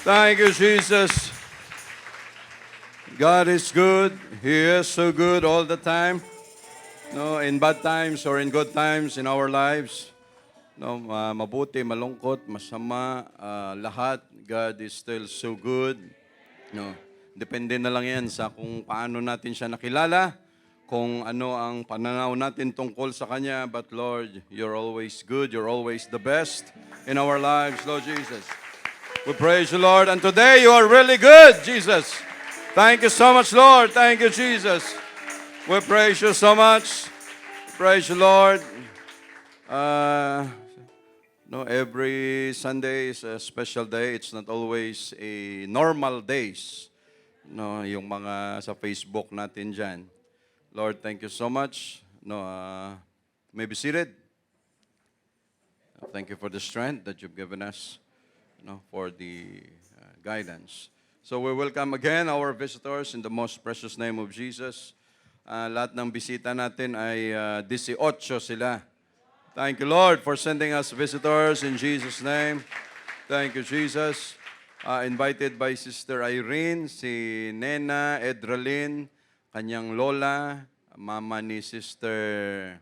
Thank you, Jesus. God is good. He is so good all the time. No, in bad times or in good times in our lives. No, mabuti, malungkot, masama, lahat. God is still so good. No, depende na lang yan sa kung paano natin siya nakilala, kung ano ang pananaw natin tungkol sa Kanya. But Lord, you're always good. You're always the best in our lives, Lord Jesus. We praise you, Lord. And today you are really good, Jesus. Thank you so much, Lord. Thank you, Jesus. We praise you so much. Praise you, Lord. No, every Sunday is a special day. It's not always a normal days. No, yung mga sa Facebook natin dyan. Lord, thank you so much. No, may be seated. Thank you for the strength that you've given us. No, for the guidance. So we welcome again our visitors in the most precious name of Jesus. Lahat ng bisita natin ay 18 sila. Thank you, Lord, for sending us visitors in Jesus' name. Thank you, Jesus. Invited by Sister Irene, si Nena Edralin, kanyang lola, mama ni Sister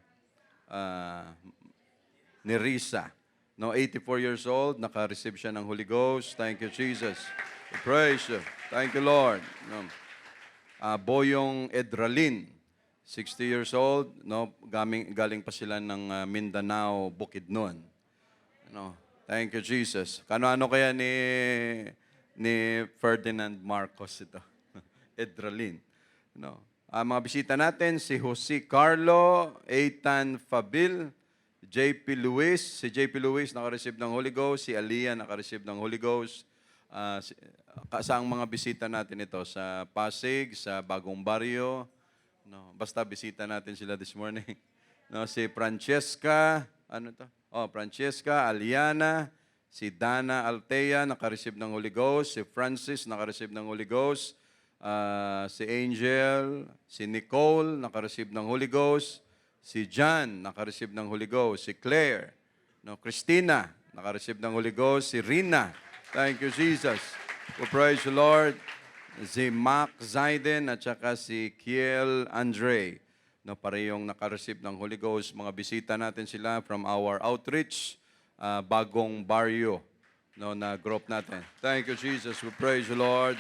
Nerissa. No, 84 years old, naka-receive siya ng Holy Ghost. Thank you, Jesus. We praise you. Thank you, Lord. No. Boyong Edralin, 60 years old, no, galing pa sila ng Mindanao, Bukidnon. No. Thank you, Jesus. Kano-ano kaya ni Ferdinand Marcos ito? Edralin. No. Mga bisita natin, si Jose Carlo, Eitan Fabil, JP Luis, si JP Luis naka-receive ng Holy Ghost, si Aliyah naka-receive ng Holy Ghost. Saang mga bisita natin ito? Sa Pasig, sa Bagong Baryo. No, basta bisita natin sila this morning. No, si Francesca, Francesca, Aliana, si Dana Altea naka-receive ng Holy Ghost, si Francis naka-receive ng Holy Ghost, si Angel, si Nicole naka-receive ng Holy Ghost, si John, naka-receive ng Holy Ghost. Si Claire, no, Christina, naka-receive ng Holy Ghost. Si Rina, thank you, Jesus. We praise the Lord. Si Mac Zaiden at saka si Kiel Andre, no, parehong naka-receive ng Holy Ghost. Mga bisita natin sila from our outreach, Bagong Baryo, no, na group natin. Thank you, Jesus. We praise the Lord.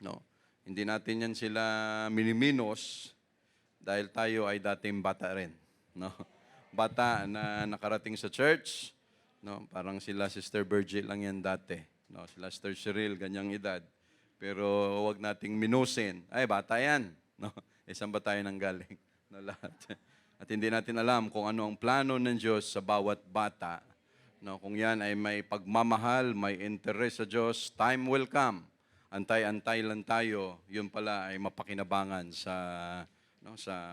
No, hindi natin yan sila miniminos, dahil tayo ay dating bata rin, no? Bata na nakarating sa church, no? Parang sila Sister Virgil lang yan dati, no? Sila Sister Cheryl, ganyang edad. Pero wag nating minusin. Ay, bata yan, no? Saan ba tayo nanggaling? No, lahat. At hindi natin alam kung ano ang plano ng Diyos sa bawat bata. No, kung yan ay may pagmamahal, may interest sa Diyos, time will come. Antay-antay lang tayo, yun pala ay mapakinabangan sa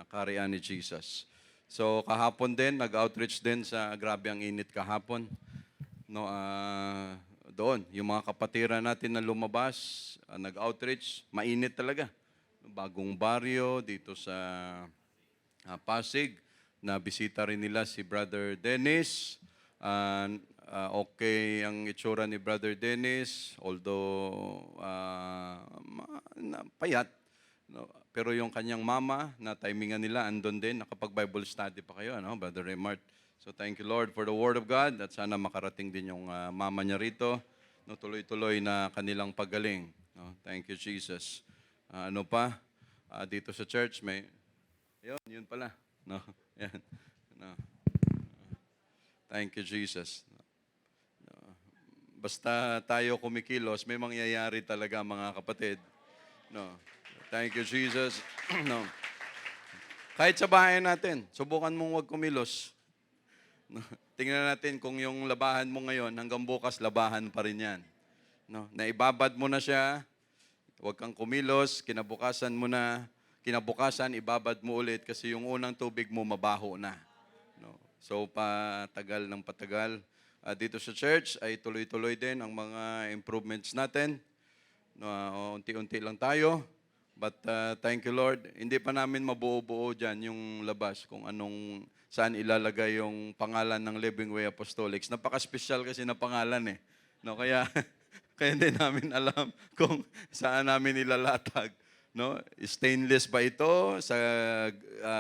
kaharian ni Jesus. So kahapon din, nag-outreach din sa grabe ang init kahapon. No, doon, yung mga kapatiran natin na lumabas, nag-outreach, mainit talaga. Bagong Baryo, dito sa Pasig, na bisita rin nila si Brother Dennis. Okay ang itsura ni Brother Dennis, although payat. No, pero yung kanyang mama, na timingan nila, andun din, nakapag-Bible study pa kayo, ano, Brother Remart. So thank you, Lord, for the Word of God, at sana makarating din yung mama niya rito, no, tuloy-tuloy na kanilang paggaling. No, thank you, Jesus. Ano pa? Dito sa church, yun pala. No, yan. No. Thank you, Jesus. No. Basta tayo kumikilos, may mangyayari talaga, mga kapatid. No. Thank you, Jesus. No. Kahit sa bahay natin, subukan mong huwag kumilos. No. Tingnan natin kung yung labahan mo ngayon, hanggang bukas, labahan pa rin yan. No. Naibabad mo na siya, huwag kang kumilos, kinabukasan, ibabad mo ulit kasi yung unang tubig mo mabaho na. No. So, patagal ng patagal. Dito sa church ay tuloy-tuloy din ang mga improvements natin. No, unti-unti lang tayo. But thank you, Lord. Hindi pa namin mabuo-buo dyan yung labas kung saan ilalagay yung pangalan ng Living Way Apostolics. Napaka-special kasi na pangalan eh. No, kaya kaya hindi namin alam kung saan namin ilalatag. No? Stainless ba ito? Sa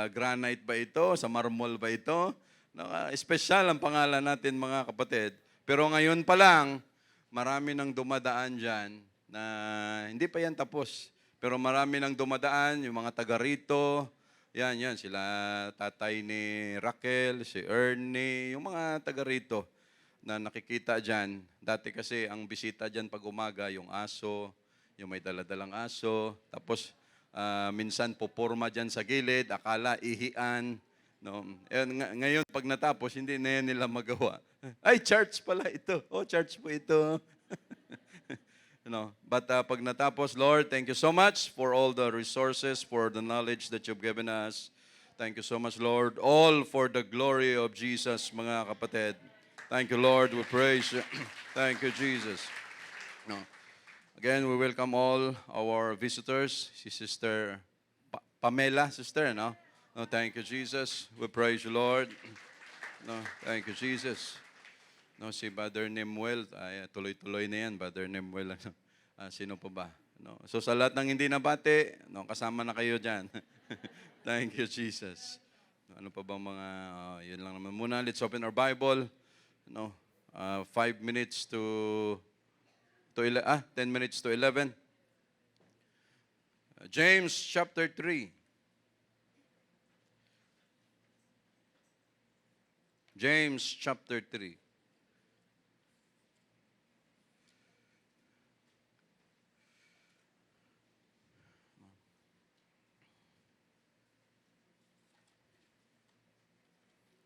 granite ba ito? Sa marmol ba ito? No, espesyal ang pangalan natin mga kapatid. Pero ngayon pa lang, marami nang dumadaan dyan na hindi pa yan tapos. Pero marami nang dumadaan, yung mga taga rito, yan, sila tatay ni Raquel, si Ernie, yung mga taga rito na nakikita dyan. Dati kasi ang bisita dyan pag umaga, yung aso, yung may daladalang aso. Tapos minsan pupurma dyan sa gilid, akala ihian. No? Ngayon pag natapos, hindi na yan nila magawa. Ay, church pala ito. Oh, church po ito. But pag natapos, Lord, thank you so much for all the resources, for the knowledge that you've given us. Thank you so much, Lord. All for the glory of Jesus, mga kapatid. Thank you, Lord. We praise you. Thank you, Jesus. No. Again, we welcome all our visitors. Si Sister Pamela, Sister, no? No, thank you, Jesus. We praise you, Lord. No, thank you, Jesus. No, si Brother Nemuel, ay tuloy-tuloy na yan, Brother Nemuel. Sino pa ba? No. So sa lahat ng hindi nabati, no, kasama na kayo dyan. Thank you, Jesus. Ano pa bang mga, yun lang naman muna. Let's open our Bible. No, 5 minutes to 10 minutes to 11. James chapter 3. James chapter 3.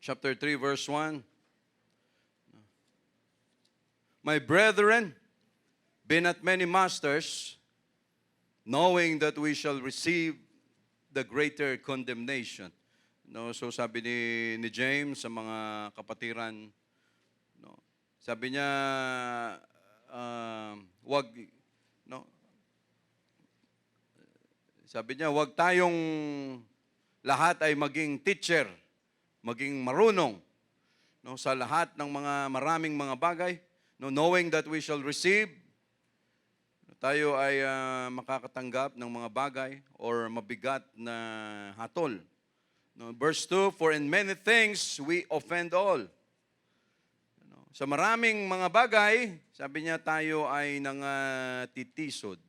Chapter 3, verse 1. My brethren, be not many masters, knowing that we shall receive the greater condemnation. No, so sabi ni James sa mga kapatiran, no, sabi niya, wag, no, sabi niya, wag tayong lahat ay maging teacher, maging marunong, no, sa lahat ng mga maraming mga bagay, no, knowing that we shall receive, tayo ay makakatanggap ng mga bagay or mabigat na hatol. No, verse 2, for in many things we offend all. No, sa maraming mga bagay, sabi niya tayo ay nantitisod.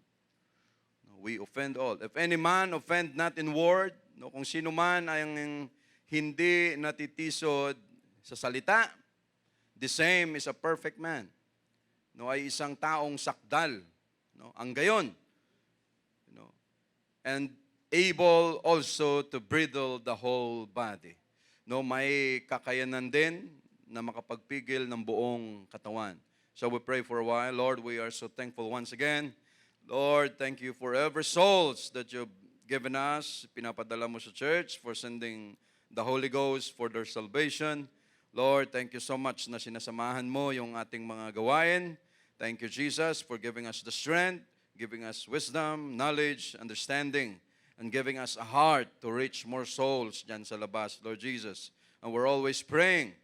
No, we offend all. If any man offend not in word, no, kung sino man ay hindi natitisod sa salita, the same is a perfect man. No, ay isang taong sakdal, no, ang gayon. No, and able also to bridle the whole body. No, may kakayanan din na makapagpigil ng buong katawan. So we pray for a while. Lord, we are so thankful once again. Lord, thank you for every souls that you've given us. Pinapadala mo sa church for sending the Holy Ghost for their salvation. Lord, thank you so much na sinasamahan mo yung ating mga gawain. Thank you, Jesus, for giving us the strength, giving us wisdom, knowledge, understanding, and giving us a heart to reach more souls dyan sa labas, Lord Jesus. And we're always praying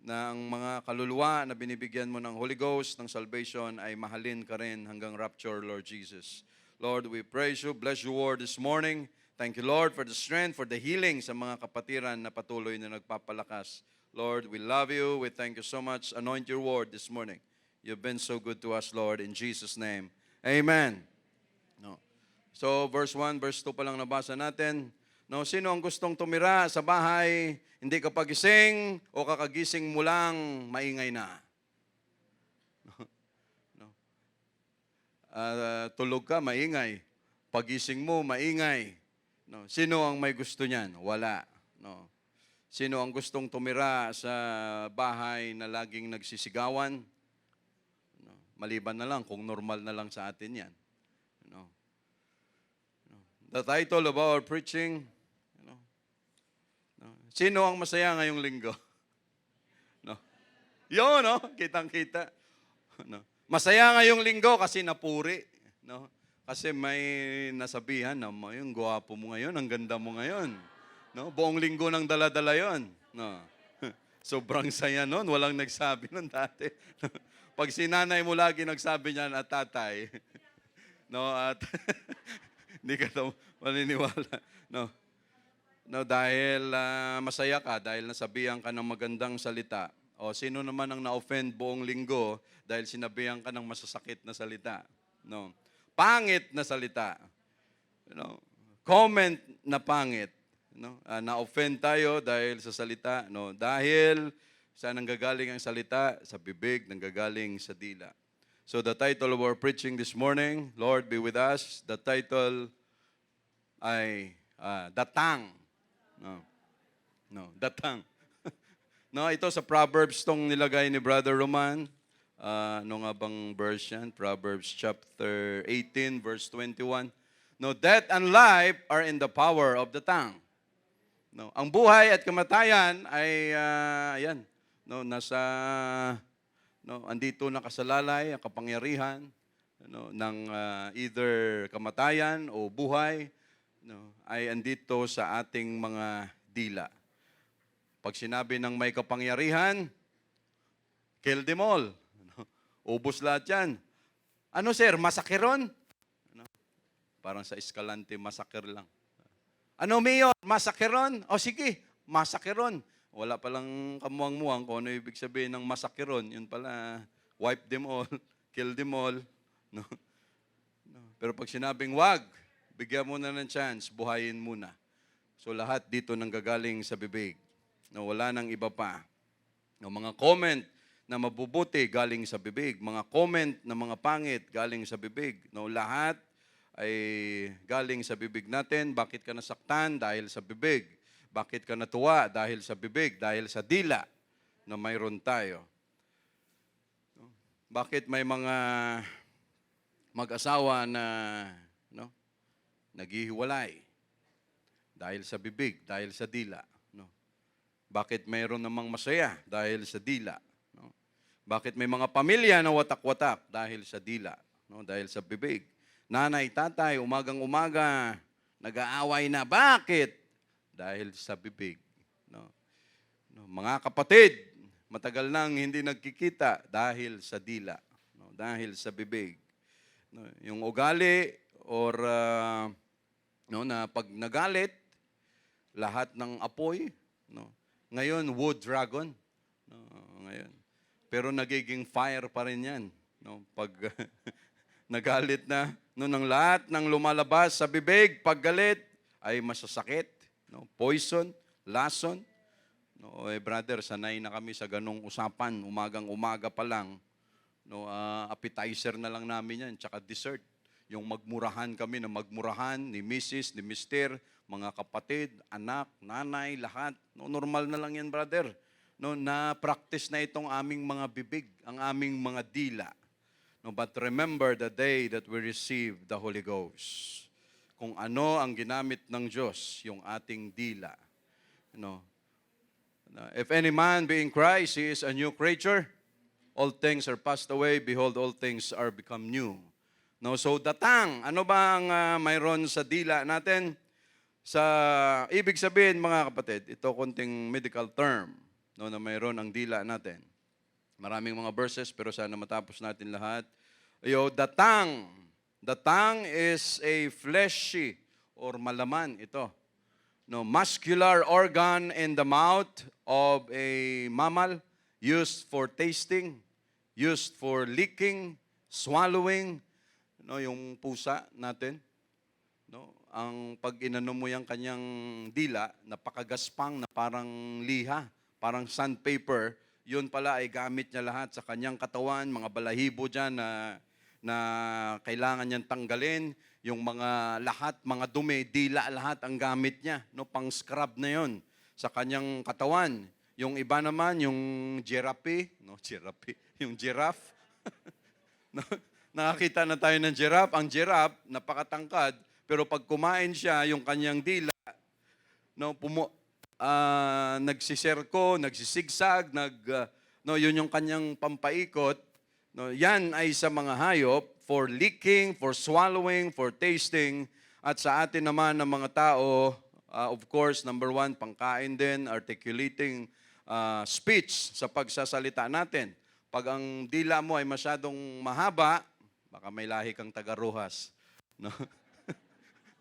na ang mga kaluluwa na binibigyan mo ng Holy Ghost, ng salvation, ay mahalin ka rin hanggang rapture, Lord Jesus. Lord, we praise you, bless your word this morning. Thank you, Lord, for the strength, for the healing sa mga kapatiran na patuloy na nagpapalakas. Lord, we love you. We thank you so much. Anoint your word this morning. You've been so good to us, Lord, in Jesus' name. Amen. No. So, verse 1, verse 2 pa lang nabasa natin. No, sino ang gustong tumira sa bahay, hindi ka pagising o kakagising mo lang, maingay na? No. Tulog ka, maingay. Pagising mo, maingay. No. Sino ang may gusto niyan? Wala. No. Sino ang gustong tumira sa bahay na laging nagsisigawan? No. Maliban na lang kung normal na lang sa atin yan. No. No. The title of our preaching, no. Sino ang masaya ngayong linggo? No. Yun, no? Kitang-kita. No. Masaya ngayong linggo kasi napuri. No. Kasi may nasabihan na, yung gwapo mo ngayon, ang ganda mo ngayon. No? Buong linggo ng dala-dala yun. No. Sobrang saya nun. Walang nagsabi nun dati. Pag si nanay mo lagi nagsabi niyan at tatay, no, at hindi ka daw maniniwala. No, no, dahil masaya ka, dahil nasabihan ka ng magandang salita. O sino naman ang na-offend buong linggo dahil sinabihan ka ng masasakit na salita? No. Pangit na salita. No. Comment na pangit. No. Na-offend tayo dahil sa salita. No. Dahil saan nanggagaling ang salita? Sa bibig, nanggagaling sa dila. So the title of our preaching this morning, Lord be with us. The title ay Datang. No, Datang. No, ito sa Proverbs tong nilagay ni Brother Roman. Ano nga bang verse yan? Proverbs chapter 18, verse 21. No, death and life are in the power of the tongue. No, ang buhay at kamatayan ay ayan, no, nasa andito nakasalalay ang kapangyarihan ng either kamatayan o buhay, ay andito sa ating mga dila. Pag sinabi ng may kapangyarihan, kill them all. Ubos lahat yan. Ano sir, masakiron? Parang sa Escalante, masakir lang. Ano mayor, masakiron? O sige, masakiron. Wala palang kamuang-muang kung ano ibig sabihin ng masakiron. Yun pala, wipe them all, kill them all. No? Pero pag sinabing wag, bigyan mo na ng chance, buhayin muna. So lahat dito nanggagaling sa bibig. No, wala nang iba pa. No, mga comment na mabubuti galing sa bibig. Mga comment na mga pangit galing sa bibig. No, lahat ay galing sa bibig natin. Bakit ka nasaktan? Dahil sa bibig. Bakit ka natuwa? Dahil sa bibig. Dahil sa dila na mayroon tayo. No? Bakit may mga mag-asawa na naghihiwalay? Dahil sa bibig, dahil sa dila. No? Bakit mayroon namang masaya? Dahil sa dila. No? Bakit may mga pamilya na watak-watak? Dahil sa dila. No? Dahil sa bibig. Nanay, tatay, umagang-umaga, nag-aaway na. Bakit? Dahil sa bibig. No? No? Mga kapatid, matagal nang hindi nagkikita dahil sa dila. No? Dahil sa bibig. No? Yung ugali or na pag nagalit, lahat ng apoy, ngayon wood dragon, ngayon. Pero nagiging fire pa rin yan, pag nagalit na, ng lahat ng lumalabas sa bibig, pag galit, ay masasakit, poison, lason. Brother, sanay na kami sa ganong usapan, umagang-umaga pa lang, appetizer na lang namin yan, tsaka dessert. Yung magmurahan kami na magmurahan ni Mrs., ni Mr., mga kapatid, anak, nanay, lahat. Normal na lang yan, brother. Na-practice na itong aming mga bibig, ang aming mga dila. But remember the day that we receive the Holy Ghost. Kung ano ang ginamit ng Diyos, yung ating dila. If any man be in Christ, he is a new creature. All things are passed away. Behold, all things are become new. So datang, ano ba ang mayroon sa dila natin? Sa ibig sabihin, mga kapatid, ito konting medical term na mayroon ang dila natin. Maraming mga verses, pero sana matapos natin lahat. Datang. Datang is a fleshy or malaman ito. Muscular organ in the mouth of a mammal used for tasting, used for licking, swallowing. Yung pusa natin, ang pag inano mo yung kanyang dila, napakagaspang na parang liha, parang sandpaper, yun pala ay gamit niya lahat sa kanyang katawan, mga balahibo dyan na kailangan niyang tanggalin, yung mga lahat, mga dumi, dila lahat ang gamit niya, pang scrub na yun sa kanyang katawan. Yung iba naman, yung giraffe, yung giraffe, nakakita na tayo ng giraffe. Ang giraffe, napakatangkad, pero pag kumain siya, yung kanyang dila, nagsiserko, nagsisigsag, yun yung kanyang pampaikot. Yan ay sa mga hayop for licking, for swallowing, for tasting. At sa atin naman ng mga tao, of course, number one, pangkain din, articulating speech sa pagsasalita natin. Pag ang dila mo ay masyadong mahaba, baka may lahi kang taga-Rojas. No?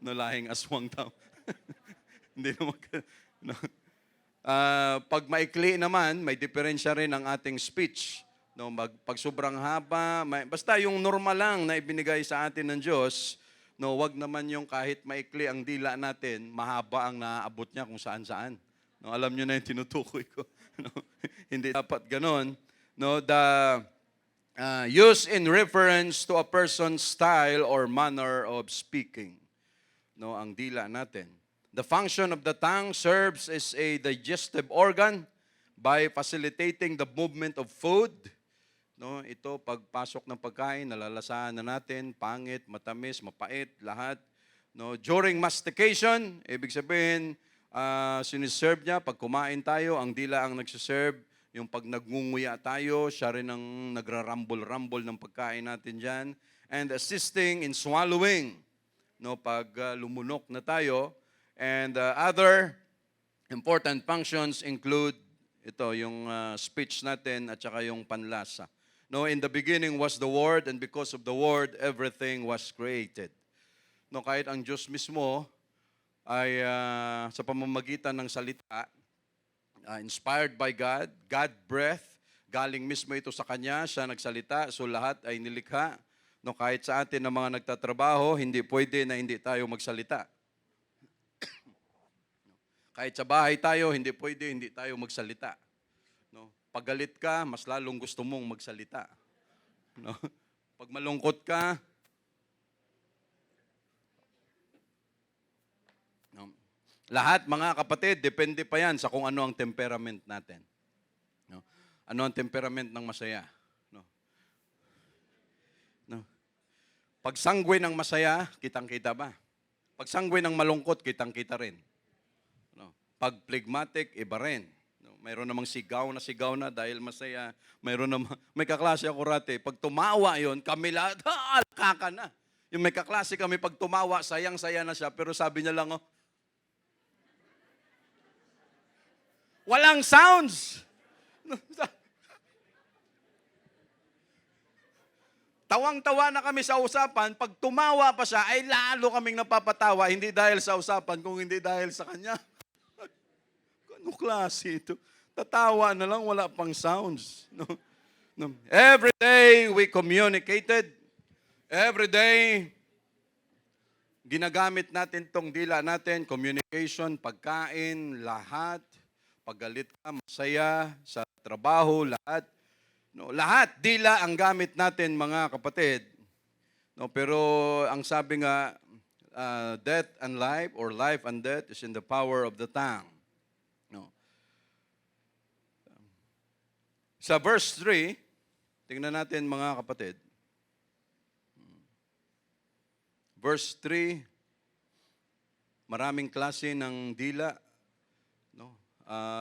No, lahing aswang daw. Hindi naman. No? Pag maikli naman, may diferensya rin ang ating speech. No, pag sobrang haba, basta yung normal lang na ibinigay sa atin ng Diyos, no, wag naman yung kahit maikli ang dila natin, mahaba ang naaabot niya kung saan-saan. No, alam niyo na yung tinutukoy ko. No, hindi dapat ganon. No, the use in reference to a person's style or manner of speaking. No, ang dila natin. The function of the tongue serves as a digestive organ by facilitating the movement of food. No, ito pagpasok ng pagkain, nalalasahan na natin, pangit, matamis, mapait, lahat. No, during mastication, ibig sabihin, siniserve niya, pag kumain tayo, ang dila ang nagsiserve. Yung pag nagngunguya tayo, siya rin ang nagrarambol-rambol ng pagkain natin dyan. And assisting in swallowing. No, pag lumunok na tayo. And other important functions include ito, yung speech natin at saka yung panlasa. No, in the beginning was the Word, and because of the Word, everything was created. No, kahit ang Diyos mismo ay sa pamamagitan ng salita, inspired by God, God breath, galing mismo ito sa Kanya, siya nagsalita, so lahat ay nilikha. No, kahit sa atin na mga nagtatrabaho, hindi pwede na hindi tayo magsalita. Kahit sa bahay tayo, hindi pwede, hindi tayo magsalita. No? Pag galit ka, mas lalong gusto mong magsalita. No? Pag malungkot ka, no? Lahat, mga kapatid, depende pa yan sa kung ano ang temperament natin. No? Ano ang temperament ng masaya. No? No? Pag sanggwe ng masaya, kitang-kita ba? Pag sanggwe ng malungkot, kitang-kita rin. Pag phlegmatic, iba rin. Mayroon namang sigaw na dahil masaya. Mayroon namang, may kaklase ako rati, pag tumawa yon, kami lahat, alkaka na. Yung may kaklase kami, pag tumawa, sayang-saya na siya, pero sabi niya lang, walang sounds. Tawang-tawa na kami sa usapan, pag tumawa pa siya, ay lalo kaming napapatawa, hindi dahil sa usapan, kung hindi dahil sa kanya. Ano klase ito? Tatawa na lang, wala pang sounds. No? No. Every day we communicated. Every day, ginagamit natin tong dila natin, communication, pagkain, lahat. Paggalit ka, masaya, sa trabaho, lahat. No, lahat, dila ang gamit natin, mga kapatid. No, pero ang sabi nga, death and life, or life and death, is in the power of the tongue. No. Sa verse 3, tingnan natin, mga kapatid. Verse 3, maraming klase ng dila. No?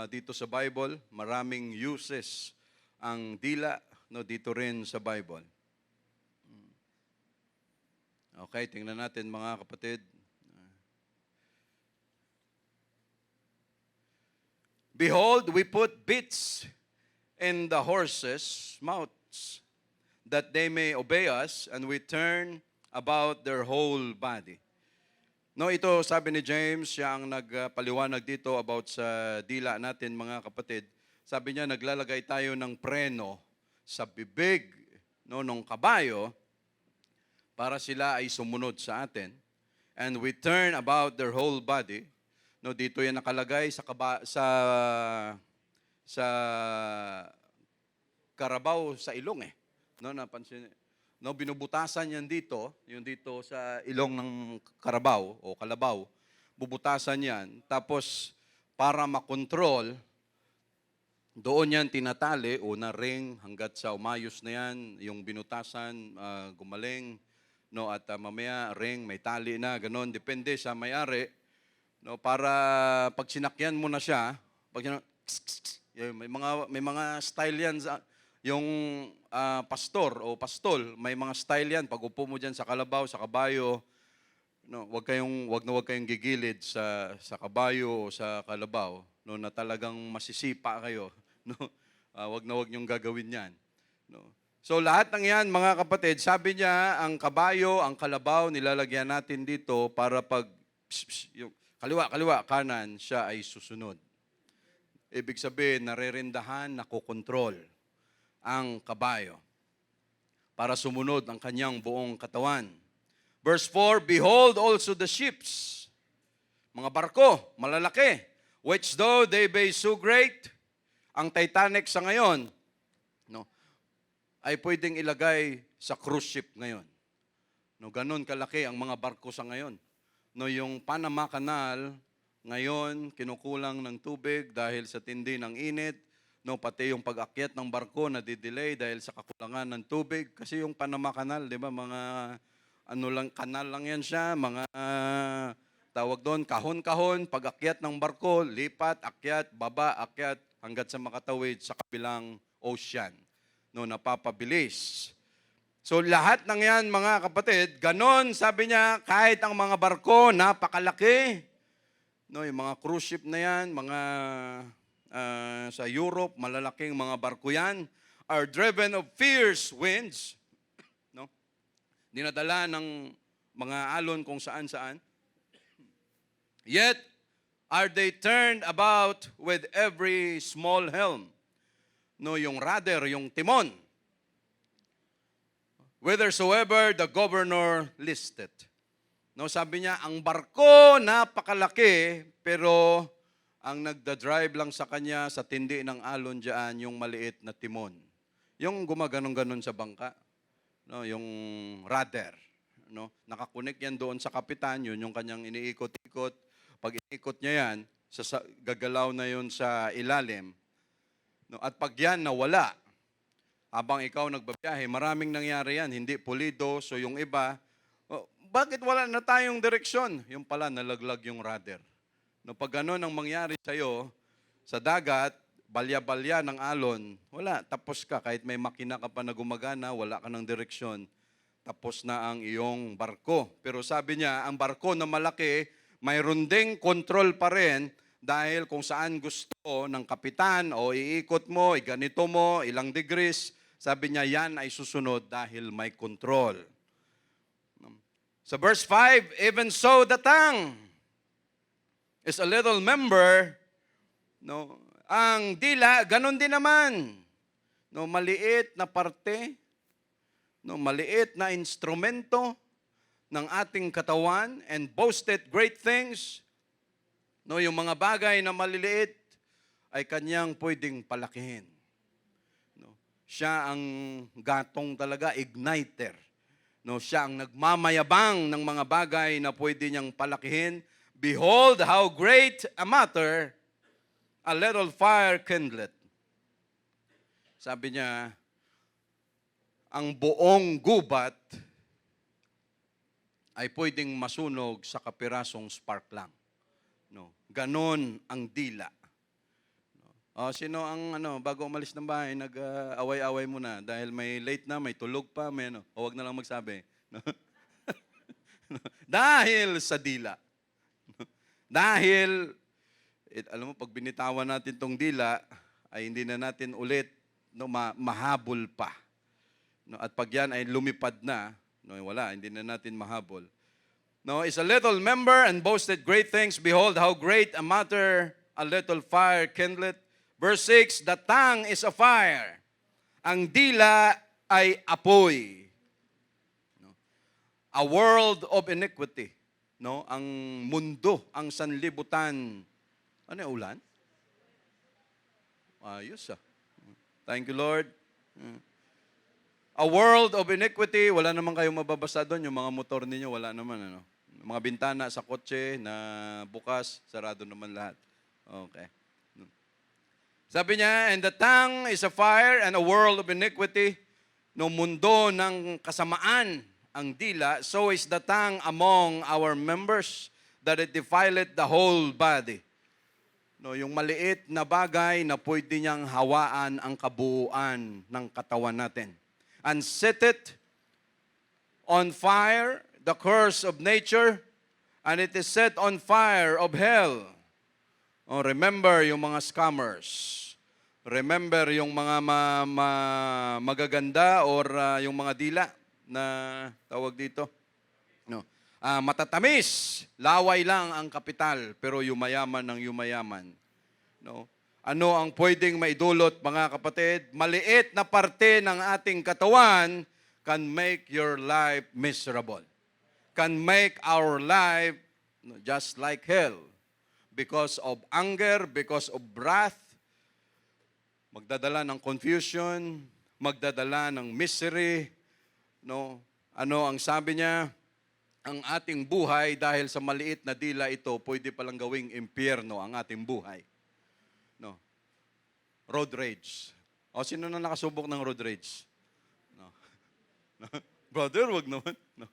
Dito sa Bible, maraming uses ang dila, no, dito rin sa Bible. Okay, tingnan natin, mga kapatid. Behold, we put bits in the horses' mouths, that they may obey us, and we turn about their whole body. No, ito sabi ni James, siya ang nagpaliwanag dito about sa dila natin, mga kapatid. Sabi niya, naglalagay tayo ng preno sa bibig, no, ng kabayo para sila ay sumunod sa atin. And we turn about their whole body. No, dito yan nakalagay sa karabaw sa ilong . No, napansin. No, binubutasan yan dito, yung dito sa ilong ng karabaw o kalabaw. Bubutasan yan. Tapos para makontrol, doon yan tinatali, una ring hanggat sa umayos na yan, yung binutasan, gumaling, no, at mamaya ring, may tali na, ganon, depende sa may-ari. No, para pag sinakyan mo na siya, may mga style yan, yung pastor o pastol, may mga style yan. Pag upo mo diyan sa kalabaw, sa kabayo, no, wag na wag kayong gigilid sa kabayo o sa kalabaw, no, na talagang masisipa kayo, no. Wag na wag niyong gagawin 'yan. No? So lahat ng yan, mga kapatid, sabi niya, ang kabayo, ang kalabaw, nilalagyan natin dito para pag yung kaliwa, kanan, siya ay susunod. Ibig sabihin, narerindahan, nakokontrol ang kabayo para sumunod ang kanyang buong katawan. Verse 4, behold also the ships, mga barko, malalaki, which though they be so great, ang Titanic sa ngayon, no, ay pwedeng ilagay sa cruise ship ngayon. No, ganun kalaki ang mga barko sa ngayon. No, yung Panama Canal, ngayon, kinukulang ng tubig dahil sa tindi ng init. No, pati yung pag-akyat ng barko na di-delay dahil sa kakulangan ng tubig. Kasi yung Panama Canal, di ba, mga kanal lang yan siya, mga tawag doon, kahon-kahon, pag-akyat ng barko, lipat, akyat, baba, akyat, hanggat sa makatawid sa kabilang ocean. No, napapabilis. So lahat ng yan, mga kapatid, ganon, sabi niya, kahit ang mga barko, napakalaki. No, yung mga cruise ship na yan, mga sa Europe, malalaking mga barko yan, are driven of fierce winds. No? Dinadala ng mga alon kung saan-saan. Yet, are they turned about with every small helm. No, yung rudder, yung timon. Whithersoever the governor listed. No, sabi niya, ang barko napakalaki, pero ang nagda-drive lang sa kanya sa tindi ng alon diyan yung maliit na timon. Yung gumaganon-ganon sa bangka, no, yung rudder, no, nakakunik yan doon sa kapitan, yun yung kanyang iniikot-ikot. Pag iniikot niya yan, gagalaw na yun sa ilalim. No, at pag yan nawala, habang ikaw nagbabiyahe, maraming nangyari yan, hindi pulido, so yung iba, bakit wala na tayong direksyon? Yung pala, nalaglag yung rudder. No, pag gano'n ang mangyari sa'yo, sa dagat, balya-balya ng alon, wala, tapos ka. Kahit may makina ka pa na gumagana, wala ka ng direksyon, tapos na ang iyong barko. Pero sabi niya, ang barko na malaki, mayroon ding control pa rin, dahil kung saan gusto ng kapitan, o iikot mo, iganito mo, ilang degrees, sabi niya, yan ay susunod dahil may control. Sa verse 5, even so the tongue is a little member, no? Ang dila, ganun din naman. No, maliit na parte, no, maliit na instrumento ng ating katawan, and boasted great things. No, yung mga bagay na maliliit ay kanyang pwedeng palakihin. No, siya ang gatong talaga, igniter. No, siya ang nagmamayabang ng mga bagay na pwede niyang palakihin. Behold, how great a matter a little fire kindleth. Sabi niya, ang buong gubat ay pwedeng masunog sa kapirasong spark lang. No, ganon ang dila. Sino ang bago umalis ng bahay, nag-away-away muna dahil may late na, may tulog pa, may huwag na lang magsabi. No? Dahil sa dila. Dahil, alam mo, pag binitawan natin tong dila, ay hindi na natin ulit mahabol pa. No? At pag yan ay lumipad na, wala, hindi na natin mahabol. No, is a little member and boasted great things. Behold, how great a matter a little fire kindleth. Verse 6, the tongue is a fire. Ang dila ay apoy. No? A world of iniquity. No? Ang mundo, ang sanlibutan. Ano yung ulan? Ayos ah. Thank you, Lord. A world of iniquity. Wala naman kayong mababasa doon. Yung mga motor ninyo, wala naman. Mga bintana sa kotse na bukas, sarado naman lahat. Okay. Sabi niya, and the tongue is a fire and a world of iniquity. No, mundo ng kasamaan ang dila, so is the tongue among our members, that it defileth the whole body. No, yung maliit na bagay na pwede niyang hawaan ang kabuuan ng katawan natin. And set it on fire, the curse of nature, and it is set on fire of hell. Remember yung mga scammers. remember yung mga magaganda or yung mga dila na tawag dito? No. Matatamis, laway lang ang kapital, pero yumayaman ng yumayaman. No. Ano ang pwedeng maidulot, mga kapatid? Maliit na parte ng ating katawan can make your life miserable. Can make our life just like hell. Because of anger, because of wrath, magdadala ng confusion, magdadala ng misery. No? Ano ang sabi niya? Ang ating buhay dahil sa maliit na dila ito, pwede palang gawing impyerno ang ating buhay. No? Road rage. O sino na nakasubok ng road rage? No. No. Brother, wag naman. No.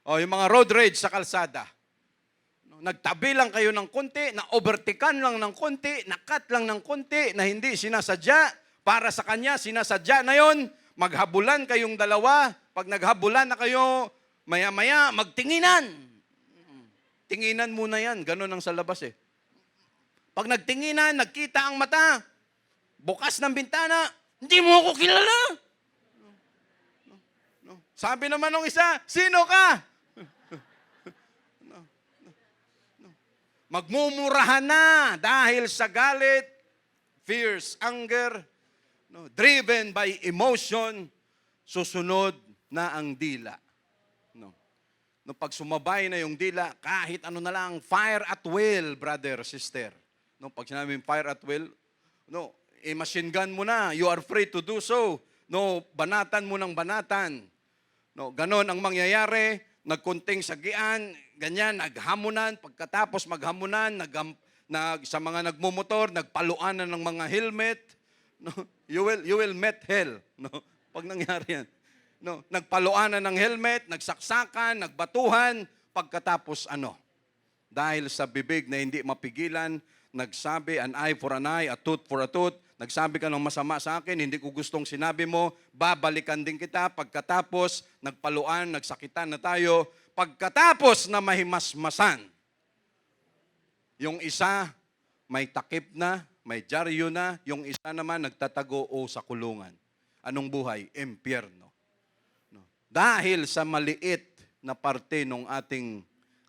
O yung mga road rage sa kalsada. No. Nagtabi lang kayo ng konti, na-overtaken lang ng konti, na-cut lang ng konti, na hindi sinasadya. Para sa kanya, sinasadya na yon. Maghabulan kayong dalawa. Pag naghabulan na kayo, maya-maya, magtinginan. Tinginan muna yan. Ganon ang sa labas eh. Pag nagtinginan, nagkita ang mata, bukas ng bintana, hindi mo ako kilala. No. Sabi naman ng isa, sino ka? Magmumurahan na dahil sa galit, fears, anger, driven by emotion, susunod na ang dila. No, pag sumabay na yung dila, kahit ano na lang, fire at will, brother, sister. No, pag sinabing fire at will, no, machine gun mo na, you are free to do so. No, banatan mo ng banatan. No, ganon ang mangyayari, nagkunting sagian, ganyan, naghamunan, pagkatapos maghamunan, sa mga nagmumotor, nagpaluanan ng mga helmet. No, you will meet hell. No, pag nangyari yan. No, nagpaluanan ng helmet, nagsaksakan, nagbatuhan, pagkatapos ano? Dahil sa bibig na hindi mapigilan, nagsabi, an eye for an eye, a tooth for a tooth, nagsabi ka ng masama sa akin, hindi ko gustong sinabi mo, babalikan din kita, pagkatapos, nagpaluan, nagsakitan na tayo, pagkatapos na mahimasmasan. Yung isa, may takip na, may dyaryo na, yung isa naman nagtatago o sa kulungan. Anong buhay? Impyerno. Dahil sa maliit na parte ng ating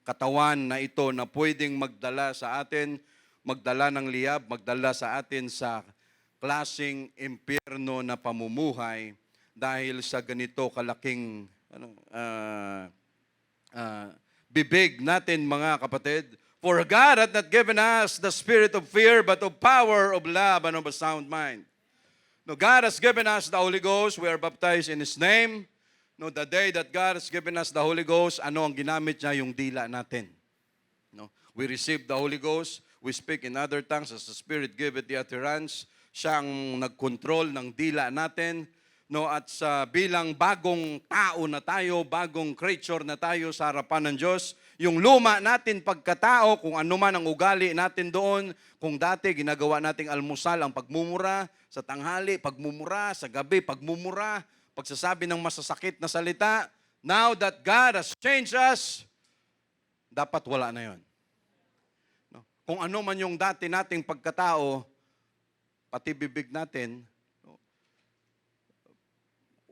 katawan na ito na pwedeng magdala sa atin, magdala ng liyab, magdala sa atin sa klaseng impyerno na pamumuhay dahil sa ganito kalaking bibig natin, mga kapatid. For God hath not given us the spirit of fear, but of power, of love, and of a sound mind. No, God has given us the Holy Ghost. We are baptized in His name. No, the day that God has given us the Holy Ghost, ano ang ginamit niya? Yung dila natin. No? We receive the Holy Ghost, we speak in other tongues as the Spirit giveth the utterance. Siya ang nagkontrol ng dila natin. No, at sa bilang bagong tao na tayo, bagong creature na tayo sa harapan ng Diyos, yung luma natin pagkatao, kung ano man ang ugali natin doon, kung dati ginagawa nating almusal ang pagmumura, sa tanghali, pagmumura, sa gabi, pagmumura, pagsasabi ng masasakit na salita, now that God has changed us, dapat wala na yon. No? Kung ano man yung dati nating pagkatao, pati bibig natin,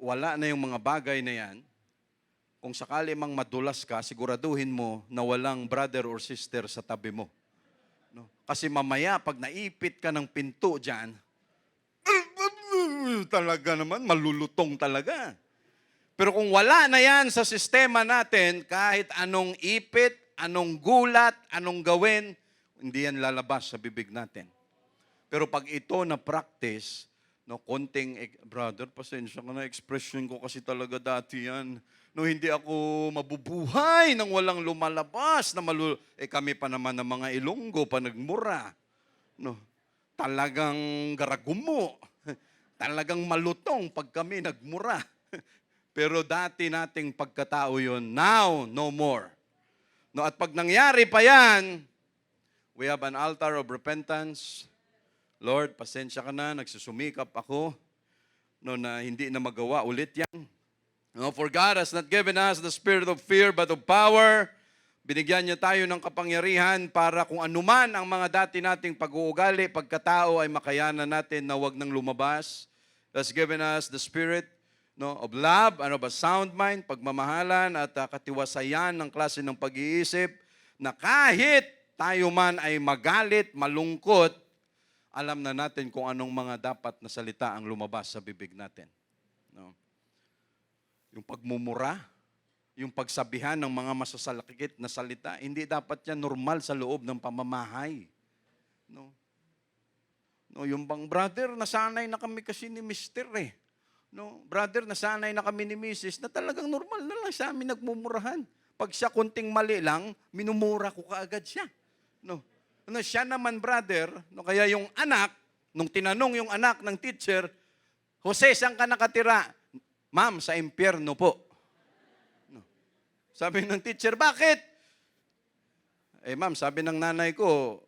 wala na yung mga bagay na yan. Kung sakali mang madulas ka, siguraduhin mo na walang brother or sister sa tabi mo. No? Kasi mamaya, pag naipit ka ng pinto dyan, talaga naman, malulutong talaga. Pero kung wala na yan sa sistema natin, kahit anong ipit, anong gulat, anong gawin, hindi yan lalabas sa bibig natin. Pero pag ito na practice, no, konting, brother, pasensya ka na, expression ko kasi talaga dati yan. No, hindi ako mabubuhay nang walang lumalabas na kami pa naman ng mga Ilonggo pa nagmura. No, talagang garagumo. Talagang malutong pag kami nagmura. Pero dati nating pagkatao yun, now, no more. No, at pag nangyari pa yan, we have an altar of repentance. Lord, pasensya ka na, nagsusumikap ako, no, na hindi na magawa ulit yan. No, for God has not given us the spirit of fear, but of power, Binigyan niya tayo ng kapangyarihan para kung anuman ang mga dati nating pag-uugali, pagkatao ay makayanan natin na wag nang lumabas. He has given us the spirit of love, sound mind, pagmamahalan at katiwasayan ng klase ng pag-iisip na kahit tayo man ay magalit, malungkot, alam na natin kung anong mga dapat na salita ang lumabas sa bibig natin. No? Yung pagmumura, yung pagsabihan ng mga masasalakit na salita, hindi dapat yan normal sa loob ng pamamahay. No? No, yung bang, brother, nasanay na kami kasi ni Mister eh. No, brother, nasanay na kami ni Mrs. na talagang normal na lang sa amin nagmumurahan. Pag siya kunting mali lang, minumura ko kaagad siya. No. No, siya naman, brother, no, kaya yung anak, nung tinanong yung anak ng teacher, Jose, saan ka nakatira? Ma'am, sa impyerno po. Sabi ng teacher, bakit? Eh ma'am, sabi ng nanay ko,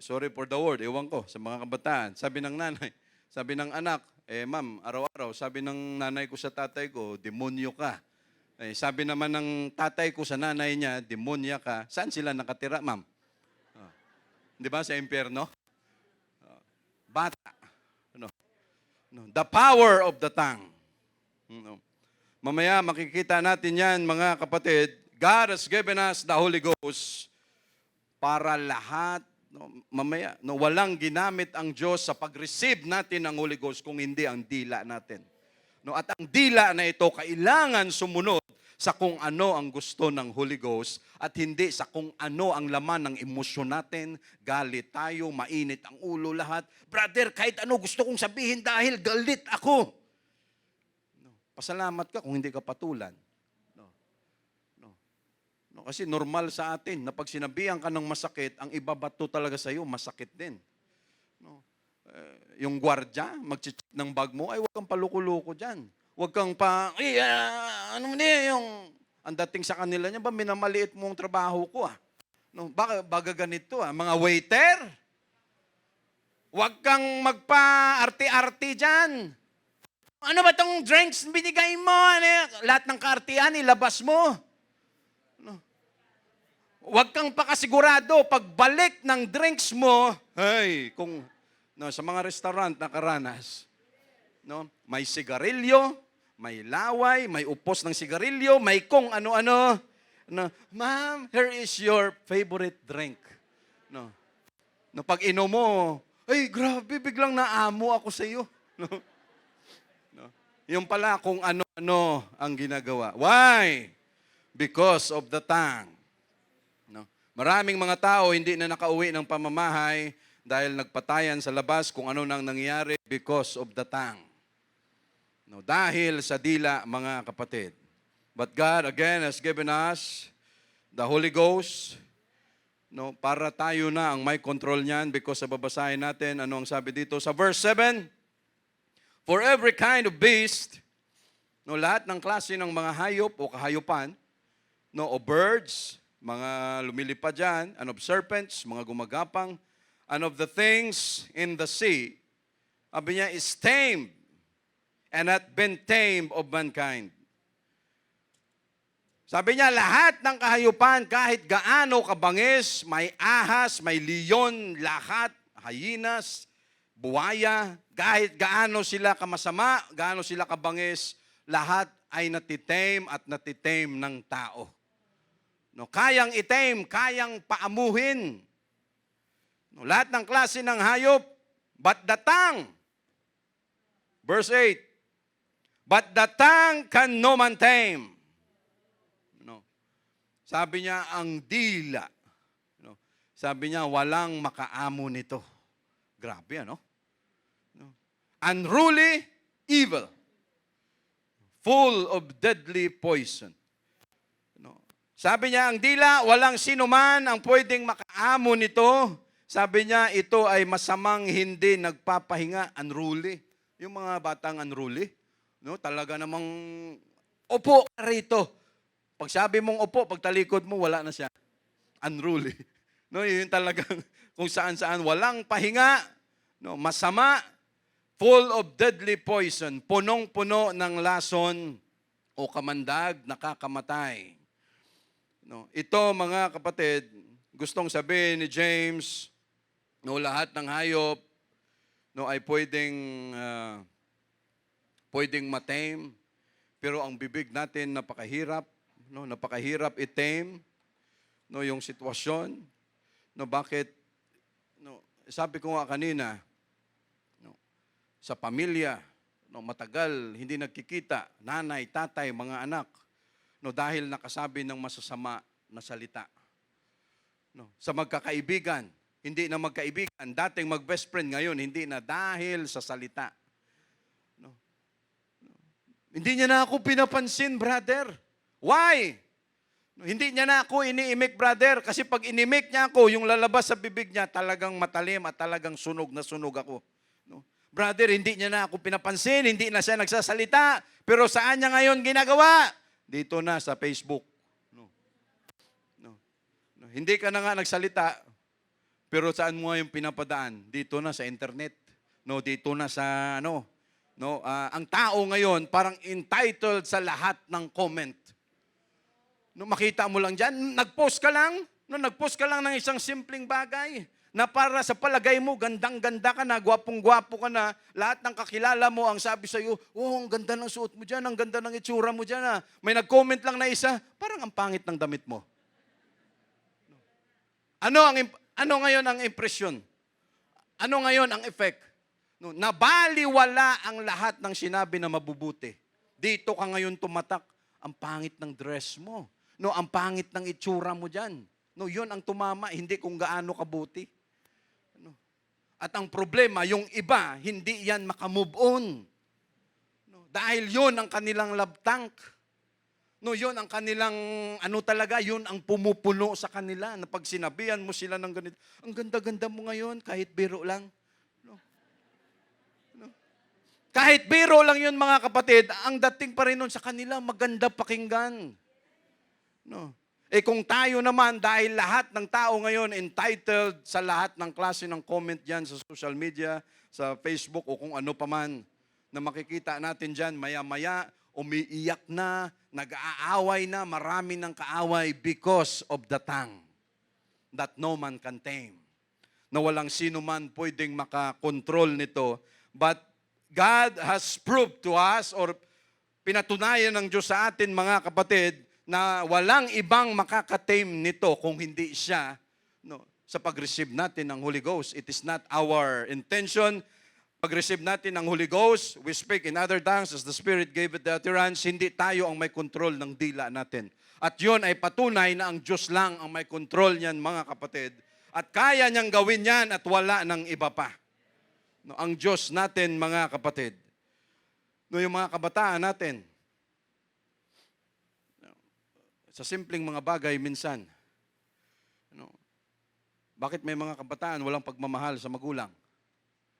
sorry for the word, ewan ko sa mga kabataan. Sabi ng nanay, sabi ng anak, eh ma'am, araw-araw, sabi ng nanay ko sa tatay ko, demonyo ka. Eh, sabi naman ng tatay ko sa nanay niya, demonya ka. Saan sila nakatira, ma'am? Di ba, sa impyerno? Bata. No. The power of the tongue. No. Mamaya makikita natin yan, mga kapatid. God has given us the Holy Ghost para lahat, mamaya, walang ginamit ang Diyos sa pag-receive natin ng Holy Ghost kung hindi ang dila natin. At ang dila na ito, kailangan sumunod sa kung ano ang gusto ng Holy Ghost at hindi sa kung ano ang laman ng emosyon natin. Galit tayo, mainit ang ulo lahat. Brother, kahit ano gusto kong sabihin dahil galit ako. Pasalamat ka kung hindi ka patulan. No, kasi normal sa atin na pag sinabihan ka ng masakit, ang ibabato talaga sa iyo, masakit din. No. Yung gwardya, mag-check ng bag mo, ay huwag kang paluko-luko dyan. Huwag kang ang dating sa kanila niya, ba minamaliit mo ang trabaho ko ah. No, baga ganito ah, mga waiter, huwag kang magpa-arti-arti dyan. Ano ba itong drinks binigay mo? Lahat ng kaartihan, ilabas mo. No. Huwag kang pakasigurado, pagbalik ng drinks mo, sa mga restaurant nakaranas, may sigarilyo, may laway, may upos ng sigarilyo, may kung ano-ano. Ma'am, here is your favorite drink. Pag inom mo, grabe, biglang naamo ako sa iyo. Yung pala kung ano-ano ang ginagawa. Why? Because of the tongue. Maraming mga tao hindi na nakauwi ng pamamahay dahil nagpatayan sa labas kung ano nang nangyari because of the tongue. Dahil sa dila, mga kapatid. But God, again, has given us the Holy Ghost para tayo na ang may control niyan because sa babasahin natin, ano ang sabi dito sa verse 7? For every kind of beast, lahat ng klase ng mga hayop o kahayupan, o birds, mga lumilipad dyan, and of serpents, mga gumagapang, and of the things in the sea, sabi niya, is tamed and hath been tamed of mankind. Sabi niya, lahat ng kahayupan, kahit gaano kabangis, may ahas, may leon, lahat, hyenas, buwaya, kahit gaano sila kamasama, gaano sila kabangis, lahat ay natitame at natitame ng tao. Kayang itame, kayang paamuhin. Lahat ng klase ng hayop, but the tongue, verse 8, but the tongue can no man tame. Sabi niya, ang dila. Sabi niya, walang makaamo nito. Grabe, ano? Unruly evil, full of deadly poison. Sabi niya, ang dila, walang sino man ang pwedeng makaamo nito. Sabi niya, ito ay masamang hindi nagpapahinga, unruly. Yung mga batang unruly, talaga namang, opo ka rito. Pag sabi mong opo, pag talikod mo, wala na siya. Unruly. Yun talagang kung saan-saan, walang pahinga, masama, full of deadly poison, punong-puno ng lason o kamandag, nakakamatay. No, ito mga kapatid, gustong sabihin ni James, no, lahat ng hayop no ay pwedeng matame, pero ang bibig natin napakahirap, no, napakahirap i-tame, no, yung sitwasyon, no, bakit, no, sabi ko nga kanina, no, sa pamilya, no, matagal hindi nagkikita, nanay, tatay, mga anak, no, dahil nakasabi ng masasama na salita. No, sa magkakaibigan, hindi na magkaibigan, dating mag-best friend ngayon, hindi na dahil sa salita. No. Hindi niya na ako pinapansin, brother. Why? No, hindi niya na ako iniimik, brother, kasi pag inimik niya ako, yung lalabas sa bibig niya, talagang matalim at talagang sunog na sunog ako. No. Brother, hindi niya na ako pinapansin, hindi na siya nagsasalita, pero saan niya ngayon ginagawa? Dito na sa Facebook. No. No. No. Hindi ka na nga nagsalita, pero saan mo ngayon pinapadaan? Dito na sa internet. No, dito na sa ano. No, ang tao ngayon parang entitled sa lahat ng comment. No, makita mo lang diyan, nag-post ka lang, no, nag-post ka lang ng isang simpleng bagay na para sa palagay mo, gandang-ganda ka na, gwapong-gwapo ka na, lahat ng kakilala mo ang sabi sa iyo, oh, ang ganda ng suot mo diyan, ang ganda ng itsura mo diyan. May nag-comment lang na isa, parang ang pangit ng damit mo. Ano ngayon ang impresyon? Ano ngayon ang effect? No, nabaliwala ang lahat ng sinabi na mabubuti. Dito ka ngayon tumatak, ang pangit ng dress mo. No, ang pangit ng itsura mo diyan. No, 'yon ang tumama, hindi kung gaano kabuti. No. At ang problema, yung iba, hindi yan makamove on. No, dahil 'yon ang kanilang love tank. No, 'yon ang kanilang talaga, 'yon ang pumupuno sa kanila na pag sinabihan mo sila ng ganito, ang ganda-ganda mo ngayon kahit biro lang. No. No. Kahit biro lang 'yon mga kapatid, ang dating pa rin nun sa kanila maganda pakinggan. No. Kung tayo naman, dahil lahat ng tao ngayon entitled sa lahat ng klase ng comment diyan sa social media, sa Facebook o kung ano paman na makikita natin diyan, maya-maya umiiyak na, nag-aaway na, marami ng kaaway because of the tongue that no man can tame. Na walang sino man pwedeng makakontrol nito. But God has proved to us, or pinatunayan ng Diyos sa atin mga kapatid, na walang ibang makakatame nito kung hindi siya, no, sa pag-receive natin ng Holy Ghost. It is not our intention. Pag-receive natin ng Holy Ghost, we speak in other tongues as the Spirit gave it the utterance, hindi tayo ang may control ng dila natin. At yun ay patunay na ang Diyos lang ang may control niyan mga kapatid. At kaya niyang gawin yan at wala ng iba pa. No, ang Diyos natin mga kapatid. No, yung mga kabataan natin, sa simpleng mga bagay minsan, bakit may mga kabataan walang pagmamahal sa magulang?